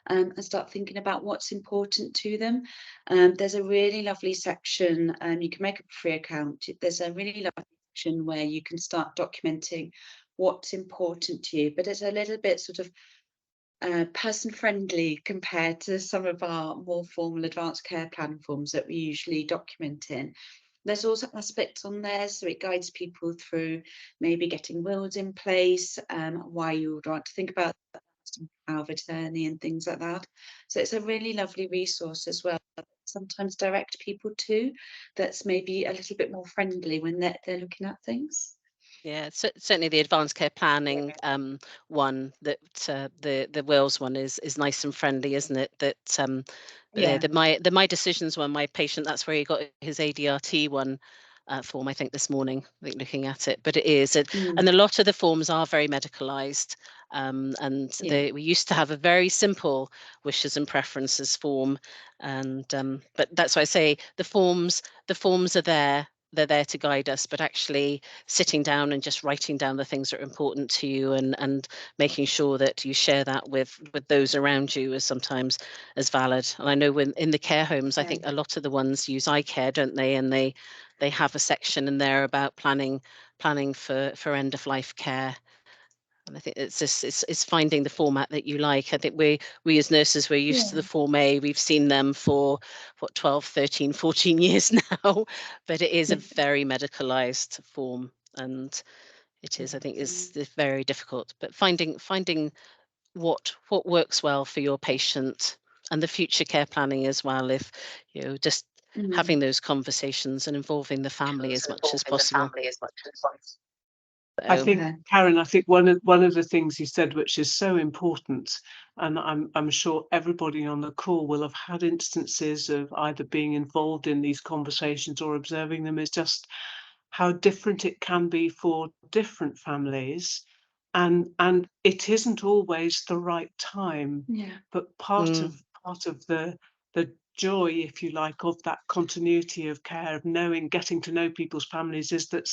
Speaker 2: and start thinking about what's important to them. There's a really lovely section, you can make a free account. There's a really lovely section where you can start documenting what's important to you, but it's a little bit sort of person friendly compared to some of our more formal advanced care plan forms that we usually document in. There's also aspects on there, so it guides people through maybe getting wills in place, why you would want to think about power of attorney and things like that. So it's a really lovely resource as well. Sometimes direct people to that's maybe a little bit more friendly when they're looking at things.
Speaker 4: Yeah, certainly the advanced care planning one, that the Wales one is nice and friendly, isn't it? That
Speaker 2: Yeah.
Speaker 4: the my decisions one, my patient, that's where he got his ADRT one form, I think, this morning, I think, looking at it. But it is, and a lot of the forms are very medicalised, and we used to have a very simple wishes and preferences form, and but that's why I say the forms are there they're there to guide us, but actually sitting down and just writing down the things that are important to you, and making sure that you share that with those around you is sometimes as valid. And I know when in the care homes, I think a lot of the ones use iCare, don't they? And they have a section in there about planning for end of life care. And I think it's just it's finding the format that you like. I think we as nurses, we're used to the Form A. We've seen them for what 12, 13, 14 years now, but it is a very medicalized form, and it is, I think, is very difficult. But finding what works well for your patient, and the future care planning as well, if just having those conversations and involving the family as much as possible.
Speaker 1: I think, Karen, I think one of the things you said, which is so important, and I'm sure everybody on the call will have had instances of either being involved in these conversations or observing them, is just how different it can be for different families, and it isn't always the right time. But part of the joy, if you like, of that continuity of care, of knowing, getting to know people's families, is that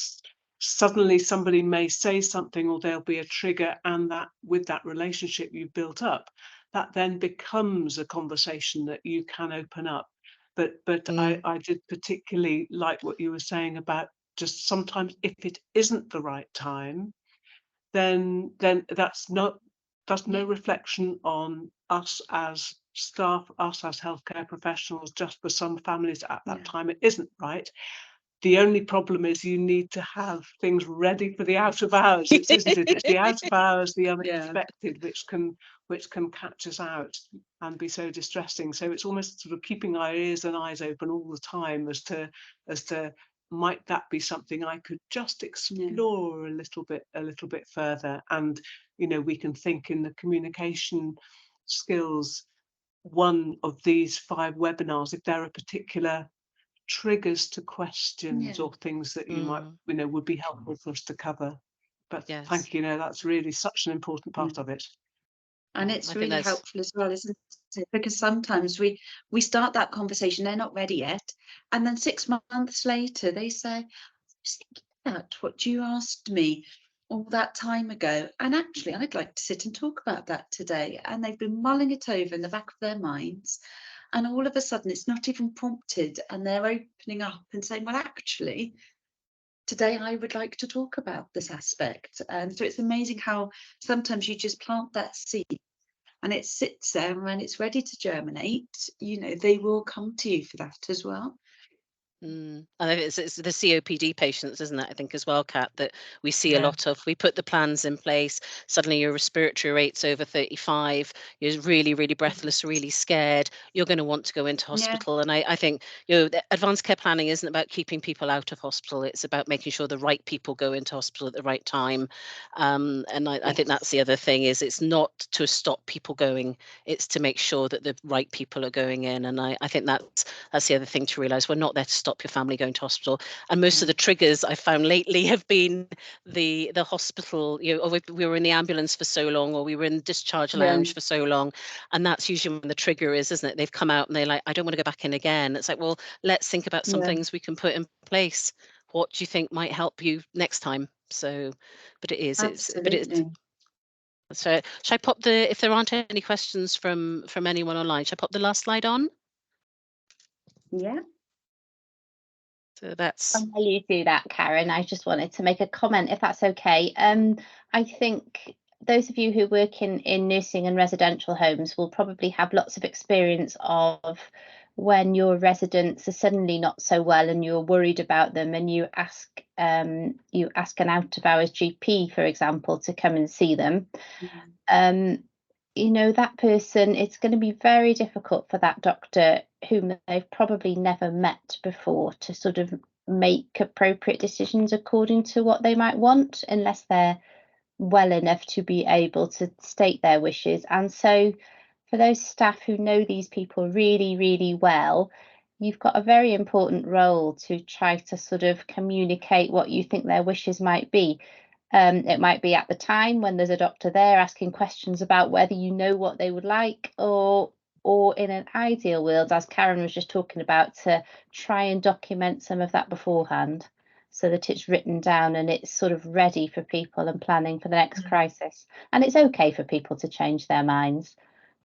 Speaker 1: suddenly somebody may say something, or there'll be a trigger, and that with that relationship you've built up, that then becomes a conversation that you can open up. But I did particularly like what you were saying about just sometimes if it isn't the right time, then that's no reflection on us as staff, us as healthcare professionals. Just for some families at that time it isn't right. The only problem is you need to have things ready for the out of hours. It's, isn't it? It's the out of hours, the unexpected, which can catch us out and be so distressing. So it's almost sort of keeping our ears and eyes open all the time as to might that be something I could just explore a little bit further. And we can think in the communication skills, one of these 5 webinars, if there are particular triggers to questions or things that you might would be helpful for us to cover. But thank you. That's really such an important part of it.
Speaker 2: And it's really helpful as well, isn't it? Because sometimes we start that conversation, they're not ready yet, and then 6 months later they say, I was thinking about what you asked me all that time ago, and actually I'd like to sit and talk about that today. And they've been mulling it over in the back of their minds, and all of a sudden it's not even prompted, and they're opening up and saying, well, actually today I would like to talk about this aspect. And so it's amazing how sometimes you just plant that seed and it sits there, and when it's ready to germinate, they will come to you for that as well.
Speaker 4: And I think it's the COPD patients, isn't it? I think as well, Kat, that we see a lot of. We put the plans in place. Suddenly, your respiratory rate's over 35. You're really, really breathless, really scared. You're going to want to go into hospital. And I think the advanced care planning isn't about keeping people out of hospital. It's about making sure the right people go into hospital at the right time. And I think that's the other thing, is it's not to stop people going. It's to make sure that the right people are going in. And I think that's the other thing to realise. We're not there to stop your family going to hospital. And most of the triggers I found lately have been the hospital, or we were in the ambulance for so long, or we were in the discharge lounge for so long. And that's usually when the trigger is, isn't it? They've come out and they're like, I don't want to go back in again. It's like, well, let's think about some things we can put in place. What do you think might help you next time? So, but it is, so should I pop if there aren't any questions from anyone online, should I pop the last slide on? So that's.
Speaker 3: While you do that, Karen, I just wanted to make a comment, if that's okay. I think those of you who work in nursing and residential homes will probably have lots of experience of when your residents are suddenly not so well and you're worried about them, and you ask an out of hours GP, for example, to come and see them. That person, it's going to be very difficult for that doctor, whom they've probably never met before, to sort of make appropriate decisions according to what they might want, unless they're well enough to be able to state their wishes. And so for those staff who know these people really, really well, you've got a very important role to try to sort of communicate what you think their wishes might be. It might be at the time when there's a doctor there asking questions about whether you know what they would like, or or in an ideal world, as Karen was just talking about, to try and document some of that beforehand so that it's written down and it's sort of ready for people and planning for the next crisis. And it's okay for people to change their minds.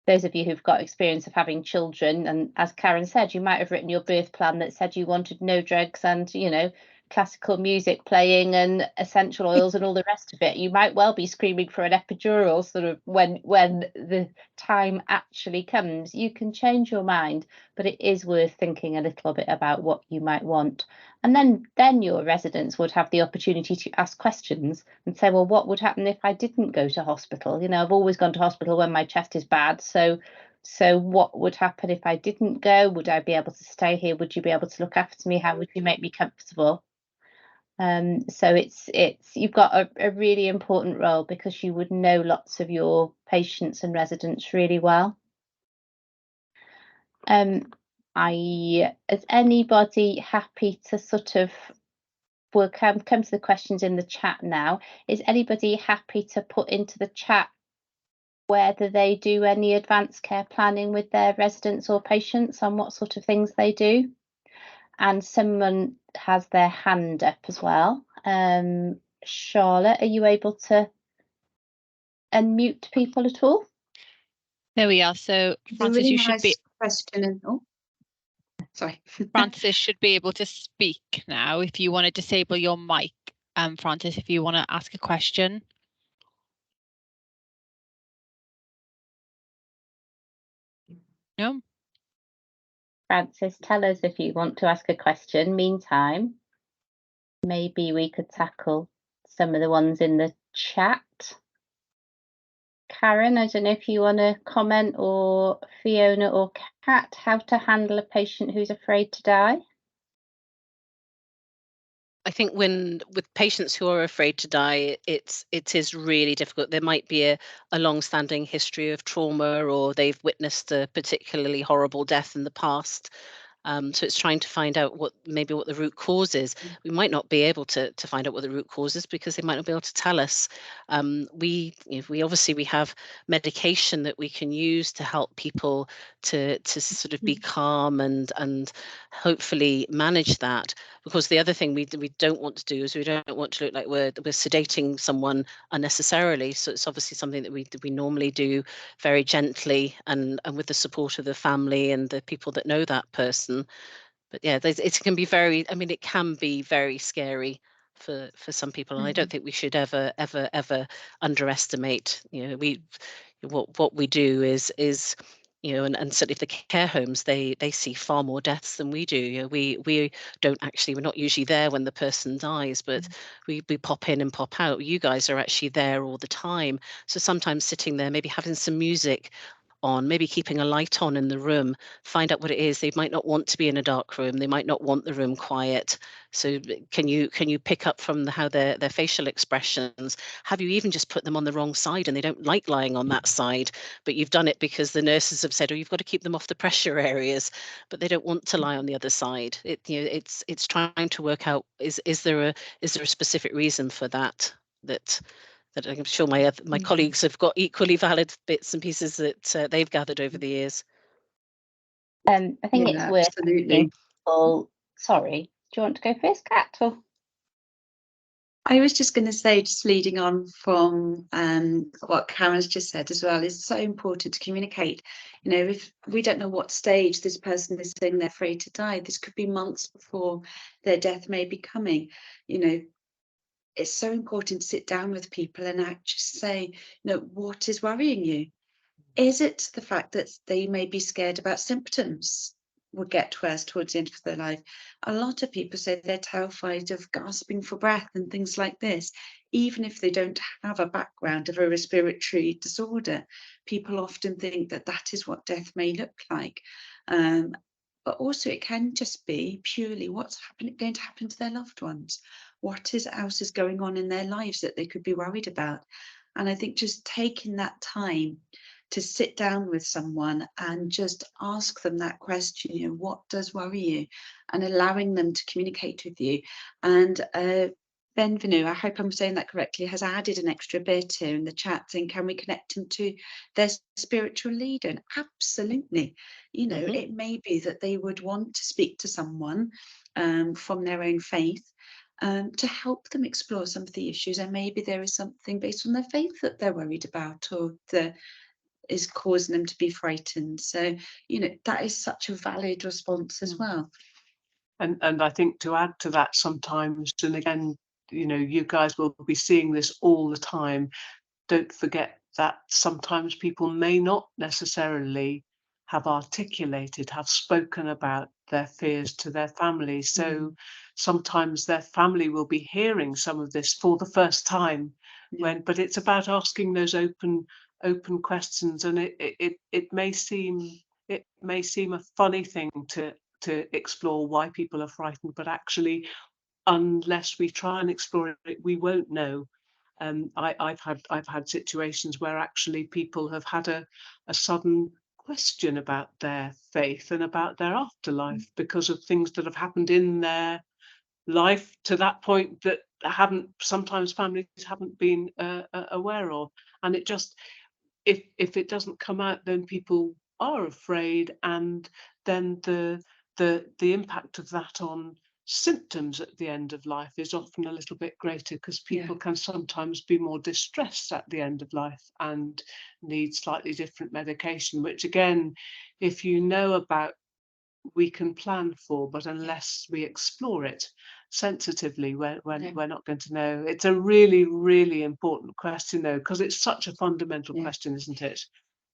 Speaker 3: Those of you who've got experience of having children, and as Karen said, you might have written your birth plan that said you wanted no drugs and, you know, classical music playing and essential oils and all the rest of it. You might well be screaming for an epidural sort of when the time actually comes. You can change your mind, but it is worth thinking a little bit about what you might want. And then your residents would have the opportunity to ask questions and say, well, what would happen if I didn't go to hospital? You know, I've always gone to hospital when my chest is bad. So what would happen if I didn't go? Would I be able to stay here? Would you be able to look after me? How would you make me comfortable? So it's you've got a really important role because you would know lots of your patients and residents really well. Is anybody happy to sort of, we'll come to the questions in the chat now. Is anybody happy to put into the chat whether they do any advanced care planning with their residents or patients on what sort of things they do? And someone has their hand up as well. Charlotte, are you able to unmute people at all?
Speaker 5: There we are. So Francis,
Speaker 2: really
Speaker 5: you should be
Speaker 2: question. And sorry.
Speaker 5: Francis should be able to speak now. If you want to disable your mic, Francis, if you want to ask a question. No.
Speaker 3: Francis, tell us if you want to ask a question. Meantime, maybe we could tackle some of the ones in the chat. Karen, I don't know if you want to comment, or Fiona or Kat, how to handle a patient who's afraid to die?
Speaker 4: I think with patients who are afraid to die, it is really difficult. There might be a long-standing history of trauma, or they've witnessed a particularly horrible death in the past. So it's trying to find out what the root cause is. We might not be able to find out what the root cause is because they might not be able to tell us. We obviously have medication that we can use to help people to sort of be calm and hopefully manage that. Because the other thing we don't want to do is we don't want to look like we're sedating someone unnecessarily. So it's obviously something that we normally do very gently and with the support of the family and the people that know that person. But yeah, it can be it can be very scary for some people, and I don't think we should ever underestimate. What we do is and certainly the care homes, they see far more deaths than we do. We're not usually there when the person dies, but we pop in and pop out. You guys are actually there all the time, so sometimes sitting there, maybe having some music on, maybe keeping a light on in the room, find out what it is. They might not want to be in a dark room. They might not want the room quiet. So can you pick up from how their facial expressions? Have you even just put them on the wrong side and they don't like lying on that side, but you've done it because the nurses have said, oh, you've got to keep them off the pressure areas, but they don't want to lie on the other side. It's trying to work out, is there a specific reason for that I'm sure my colleagues have got equally valid bits and pieces that they've gathered over the years.
Speaker 3: I think it's worth asking people. Sorry, do you want to go first, Kat? Or?
Speaker 2: I was just going to say, just leading on from what Karen's just said as well, it's so important to communicate. If we don't know what stage this person is saying they're afraid to die, this could be months before their death may be coming. It's so important to sit down with people and actually say, what is worrying you? Is it the fact that they may be scared about symptoms will get worse towards the end of their life? A lot of people say they're terrified of gasping for breath and things like this, even if they don't have a background of a respiratory disorder. People often think that that is what death may look like. But also it can just be purely what's going to happen to their loved ones. What else is going on in their lives that they could be worried about? And I think just taking that time to sit down with someone and just ask them that question, what does worry you? And allowing them to communicate with you. And Benvenu, I hope I'm saying that correctly, has added an extra bit here in the chat saying, can we connect them to their spiritual leader? And absolutely, you know, it may be that they would want to speak to someone from their own faith to help them explore some of the issues. And maybe there is something based on their faith that they're worried about, or that is causing them to be frightened. So, you know, that is such a valid response as well.
Speaker 1: And I think to add to that sometimes, and again, you know, you guys will be seeing this all the time, don't forget that sometimes people may not necessarily have articulated, have spoken about their fears to their family. So sometimes their family will be hearing some of this for the first time, but it's about asking those open questions. And it may seem a funny thing to explore why people are frightened, but actually, unless we try and explore it, we won't know. I've had situations where actually people have had a sudden question about their faith and about their afterlife because of things that have happened in their life to that point that sometimes families haven't been aware of. And it just, if it doesn't come out, then people are afraid, and then the impact of that on symptoms at the end of life is often a little bit greater, because people can sometimes be more distressed at the end of life and need slightly different medication, which again, if you know about, we can plan for, but unless we explore it sensitively, we're not going to know. It's a really, really important question, though, because it's such a fundamental question, isn't it?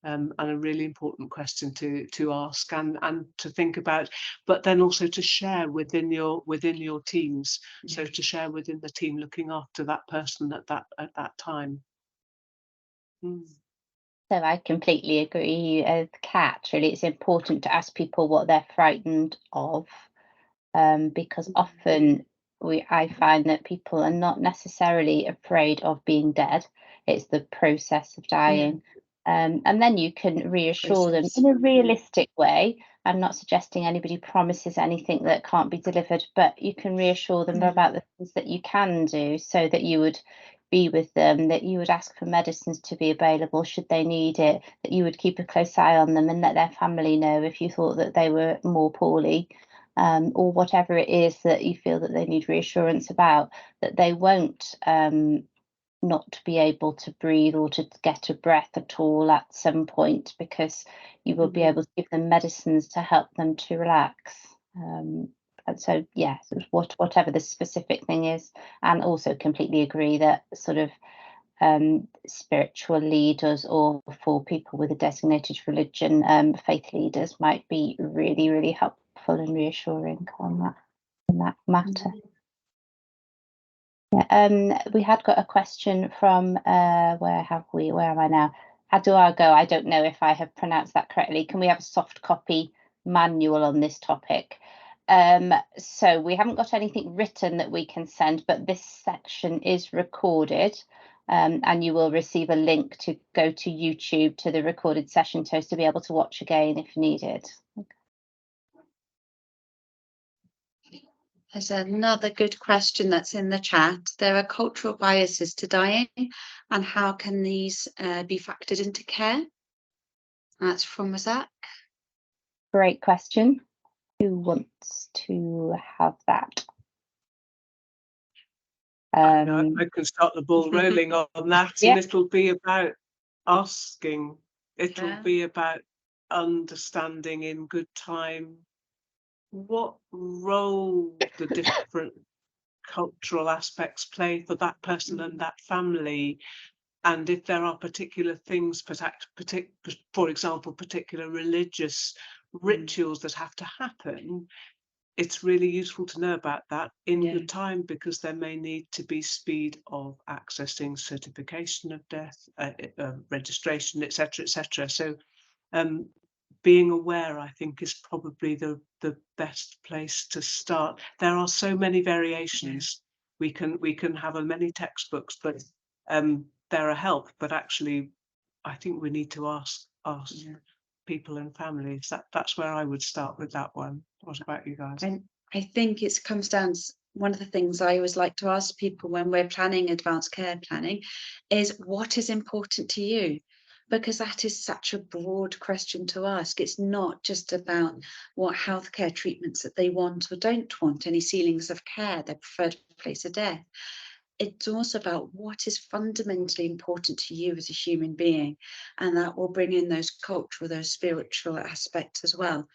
Speaker 1: And a really important question to ask and to think about, but then also to share within your teams. So to share within the team looking after that person at that time.
Speaker 3: So I completely agree with Kat. Really, it's important to ask people what they're frightened of, because often I find that people are not necessarily afraid of being dead. It's the process of dying. And then you can reassure them in a realistic way. I'm not suggesting anybody promises anything that can't be delivered, but you can reassure them about the things that you can do, so that you would be with them, that you would ask for medicines to be available should they need it, that you would keep a close eye on them and let their family know if you thought that they were more poorly, or whatever it is that you feel that they need reassurance about, that they won't not be able to breathe or to get a breath at all at some point, because you will be able to give them medicines to help them to relax. And so, whatever the specific thing is, and also completely agree that sort of spiritual leaders, or for people with a designated religion, faith leaders might be really, really helpful and reassuring on that matter. We had got a question from where am I now? Eduardo. I don't know if I have pronounced that correctly. Can we have a soft copy manual on this topic? So we haven't got anything written that we can send, but this section is recorded, and you will receive a link to go to YouTube to the recorded session to be able to watch again if needed.
Speaker 2: There's another good question that's in the chat. There are cultural biases to dying, and how can these be factored into care? That's from Zach.
Speaker 3: Great question. Who wants to have that?
Speaker 1: I can start the ball rolling on that, and it'll be about asking. It'll be about understanding in good time what role the different cultural aspects play for that person and that family, and if there are particular things, for example, particular religious rituals that have to happen. It's really useful to know about that in good time, because there may need to be speed of accessing certification of death, registration, etc., etc. So being aware, I think, is probably the best place to start. There are so many variations. We can have many textbooks, but they're a help. But actually, I think we need to ask people and families. That's where I would start with that one. What about you guys?
Speaker 2: And I think it comes down one of the things I always like to ask people when we're planning advanced care planning is, what is important to you? Because that is such a broad question to ask. It's not just about what healthcare treatments that they want or don't want, any ceilings of care, their preferred place of death. It's also about what is fundamentally important to you as a human being, and that will bring in those cultural, those spiritual aspects as well.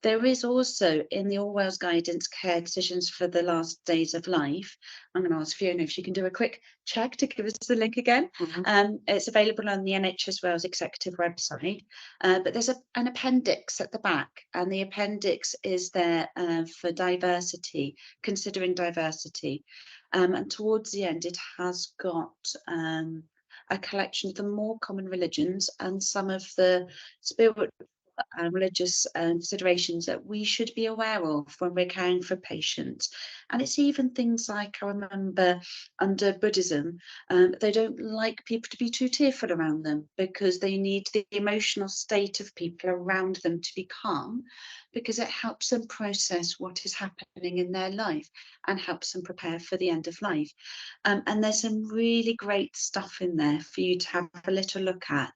Speaker 2: There is also in the All Wales Guidance Care Decisions for the Last Days of Life. I'm going to ask Fiona if she can do a quick check to give us the link again. It's available on the NHS Wales Executive website, but there's an appendix at the back, and the appendix is there for diversity, considering diversity. And towards the end, it has got a collection of the more common religions and some of the spiritual religious considerations that we should be aware of when we're caring for patients. And it's even things like, I remember under Buddhism, they don't like people to be too tearful around them, because they need the emotional state of people around them to be calm, because it helps them process what is happening in their life and helps them prepare for the end of life. And there's some really great stuff in there for you to have a little look at,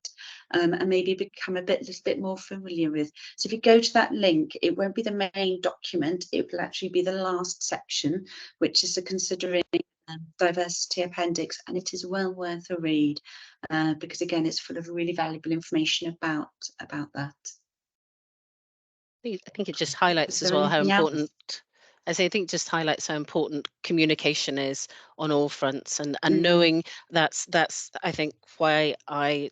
Speaker 2: and maybe become a little bit more familiar with. So if you go to that link, it won't be the main document, it will actually be the last section, which is the considering diversity appendix, and it is well worth a read, because again, it's full of really valuable information about that.
Speaker 4: I think it just highlights as well how important, as I think just highlights how important communication is on all fronts, and knowing that's I think why I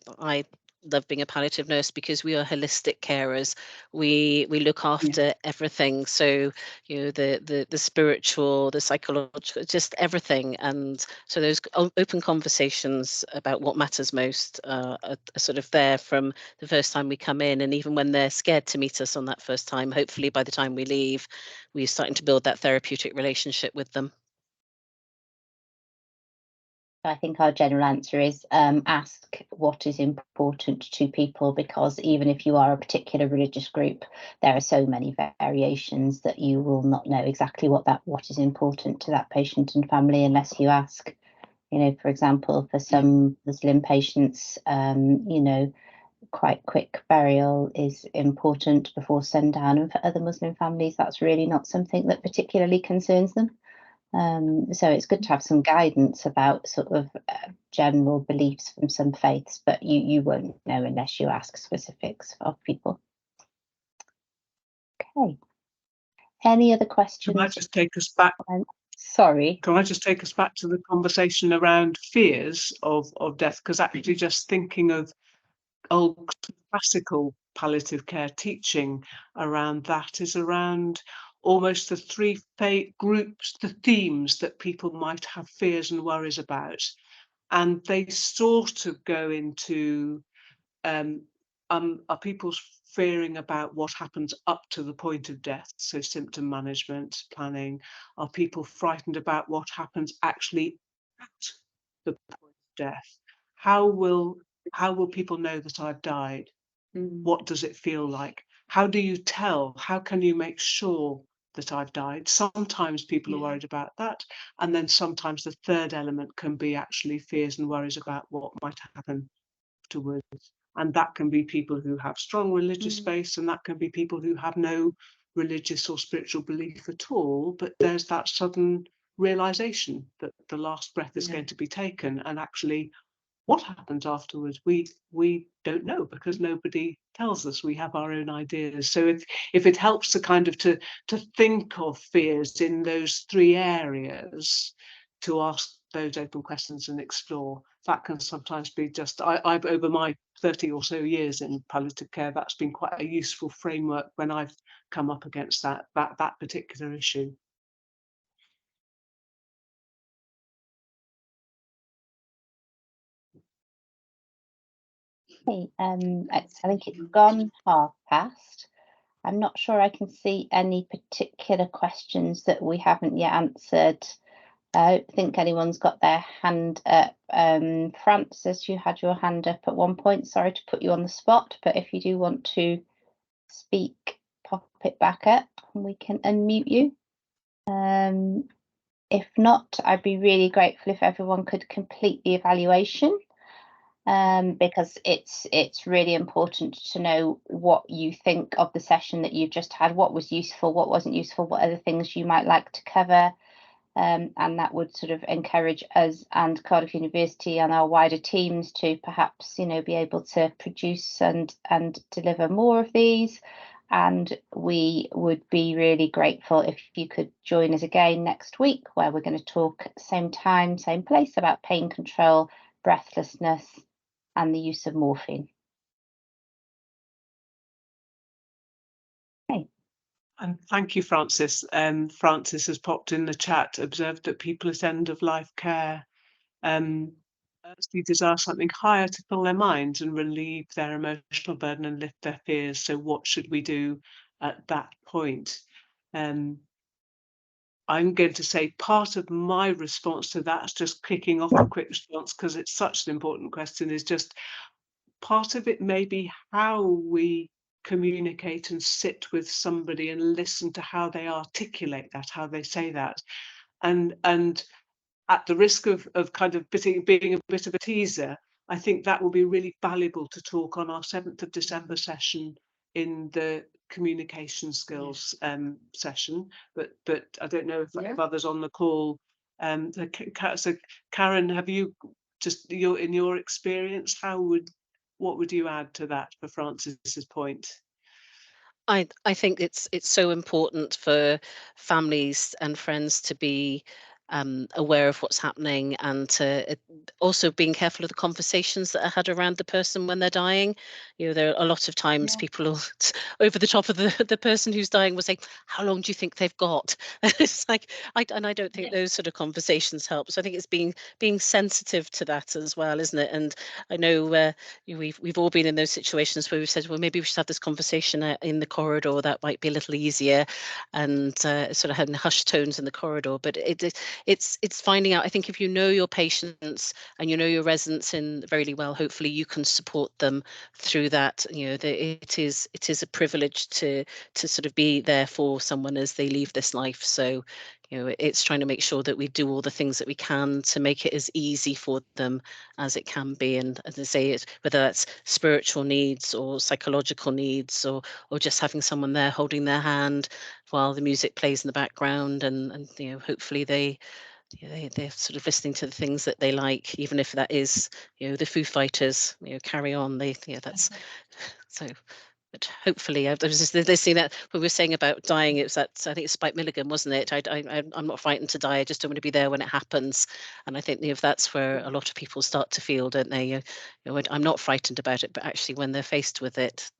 Speaker 4: love being a palliative nurse, because we are holistic carers. We look after everything. So the spiritual, the psychological, just everything. And so those open conversations about what matters most are sort of there from the first time we come in, and even when they're scared to meet us on that first time, hopefully by the time we leave, we're starting to build that therapeutic relationship with them.
Speaker 3: I think our general answer is ask what is important to people, because even if you are a particular religious group, there are so many variations that you will not know exactly what is important to that patient and family unless you ask. For example, for some Muslim patients, quite quick burial is important before sundown, and for other Muslim families, that's really not something that particularly concerns them. So it's good to have some guidance about sort of general beliefs from some faiths, but you won't know unless you ask specifics of people. Okay. Any other questions?
Speaker 1: Can I just take us back?
Speaker 3: Sorry.
Speaker 1: Can I just take us back to the conversation around fears of death? Because actually just thinking of old classical palliative care teaching around that is around almost the three groups, the themes that people might have fears and worries about. And they sort of go into, are people fearing about what happens up to the point of death? So symptom management, planning. Are people frightened about what happens actually at the point of death? How will people know that I've died? What does it feel like? How do you tell? How can you make sure that I've died? Sometimes people are worried about that. And then sometimes the third element can be actually fears and worries about what might happen afterwards. And that can be people who have strong religious faith, and that can be people who have no religious or spiritual belief at all. But there's that sudden realization that the last breath is going to be taken, and actually what happens afterwards, we don't know, because nobody tells us. We have our own ideas. So if it helps to kind of to think of fears in those three areas, to ask those open questions and explore, that can sometimes be just, I've over my 30 or so years in palliative care, that's been quite a useful framework when I've come up against that particular issue.
Speaker 3: Okay, I think it's gone past. I'm not sure I can see any particular questions that we haven't yet answered. I don't think anyone's got their hand up. Frances, you had your hand up at one point. Sorry to put you on the spot, but if you do want to speak, pop it back up and we can unmute you. If not, I'd be really grateful if everyone could complete the evaluation, because it's really important to know what you think of the session that you've just had, what was useful, what wasn't useful, what other things you might like to cover. And that would sort of encourage us and Cardiff University and our wider teams to perhaps, you know, be able to produce and deliver more of these. And we would be really grateful if you could join us again next week, where we're going to talk same time, same place about pain control, breathlessness, and the use of morphine. Okay.
Speaker 1: And thank you, Francis. Francis has popped in the chat, observed that people at end of life care actually desire something higher to fill their minds and relieve their emotional burden and lift their fears. So what should we do at that point? I'm going to say part of my response to that is just kicking off a quick response, because it's such an important question, is just part of it may be how we communicate and sit with somebody and listen to how they articulate that, how they say that. And at the risk of kind of being a bit of a teaser, I think that will be really valuable to talk on our 7th of December session in the communication skills session. But I don't know if others on the call. So Karen, have you just in your experience, what would you add to that for Francis's point?
Speaker 4: I think it's so important for families and friends to be aware of what's happening, and to also being careful of the conversations that are had around the person when they're dying. You know, there are a lot of times people will, over the top of the person who's dying, will say, "How long do you think they've got?" It's like, I don't think those sort of conversations help. So I think it's being sensitive to that as well, isn't it? And I know we've all been in those situations where we've said, well, maybe we should have this conversation in the corridor. That might be a little easier, and sort of having hushed tones in the corridor. But it's finding out. I think if you know your patients and you know your residents in really well, hopefully you can support them through that. You know, it is a privilege to sort of be there for someone as they leave this life. So, you know, it's trying to make sure that we do all the things that we can to make it as easy for them as it can be. And as I say, whether that's spiritual needs or psychological needs, or just having someone there holding their hand while the music plays in the background, and you know, hopefully they're sort of listening to the things that they like, even if that is, you know, the Foo Fighters, you know, Carry On. That's so. But hopefully, I was just listening that when we were saying about dying. It was that, I think it's Spike Milligan, wasn't it? I'm not frightened to die. I just don't want to be there when it happens. And I think, you know, that's where a lot of people start to feel, don't they? You know, I'm not frightened about it, but actually, when they're faced with it,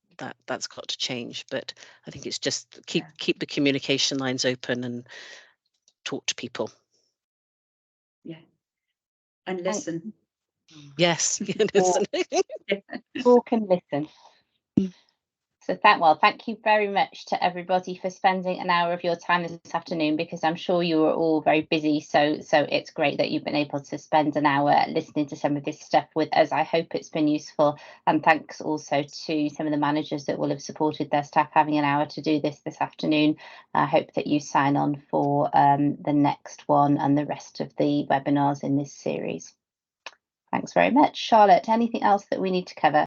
Speaker 4: that's got to change. But I think it's just keep the communication lines open and talk to people.
Speaker 2: Yeah. And listen.
Speaker 4: Yes. Listen.
Speaker 3: Talk and listen. So thank you very much to everybody for spending an hour of your time this afternoon, because I'm sure you are all very busy. So it's great that you've been able to spend an hour listening to some of this stuff with us. I hope it's been useful. And thanks also to some of the managers that will have supported their staff having an hour to do this afternoon. I hope that you sign on for the next one and the rest of the webinars in this series. Thanks very much. Charlotte, anything else that we need to cover?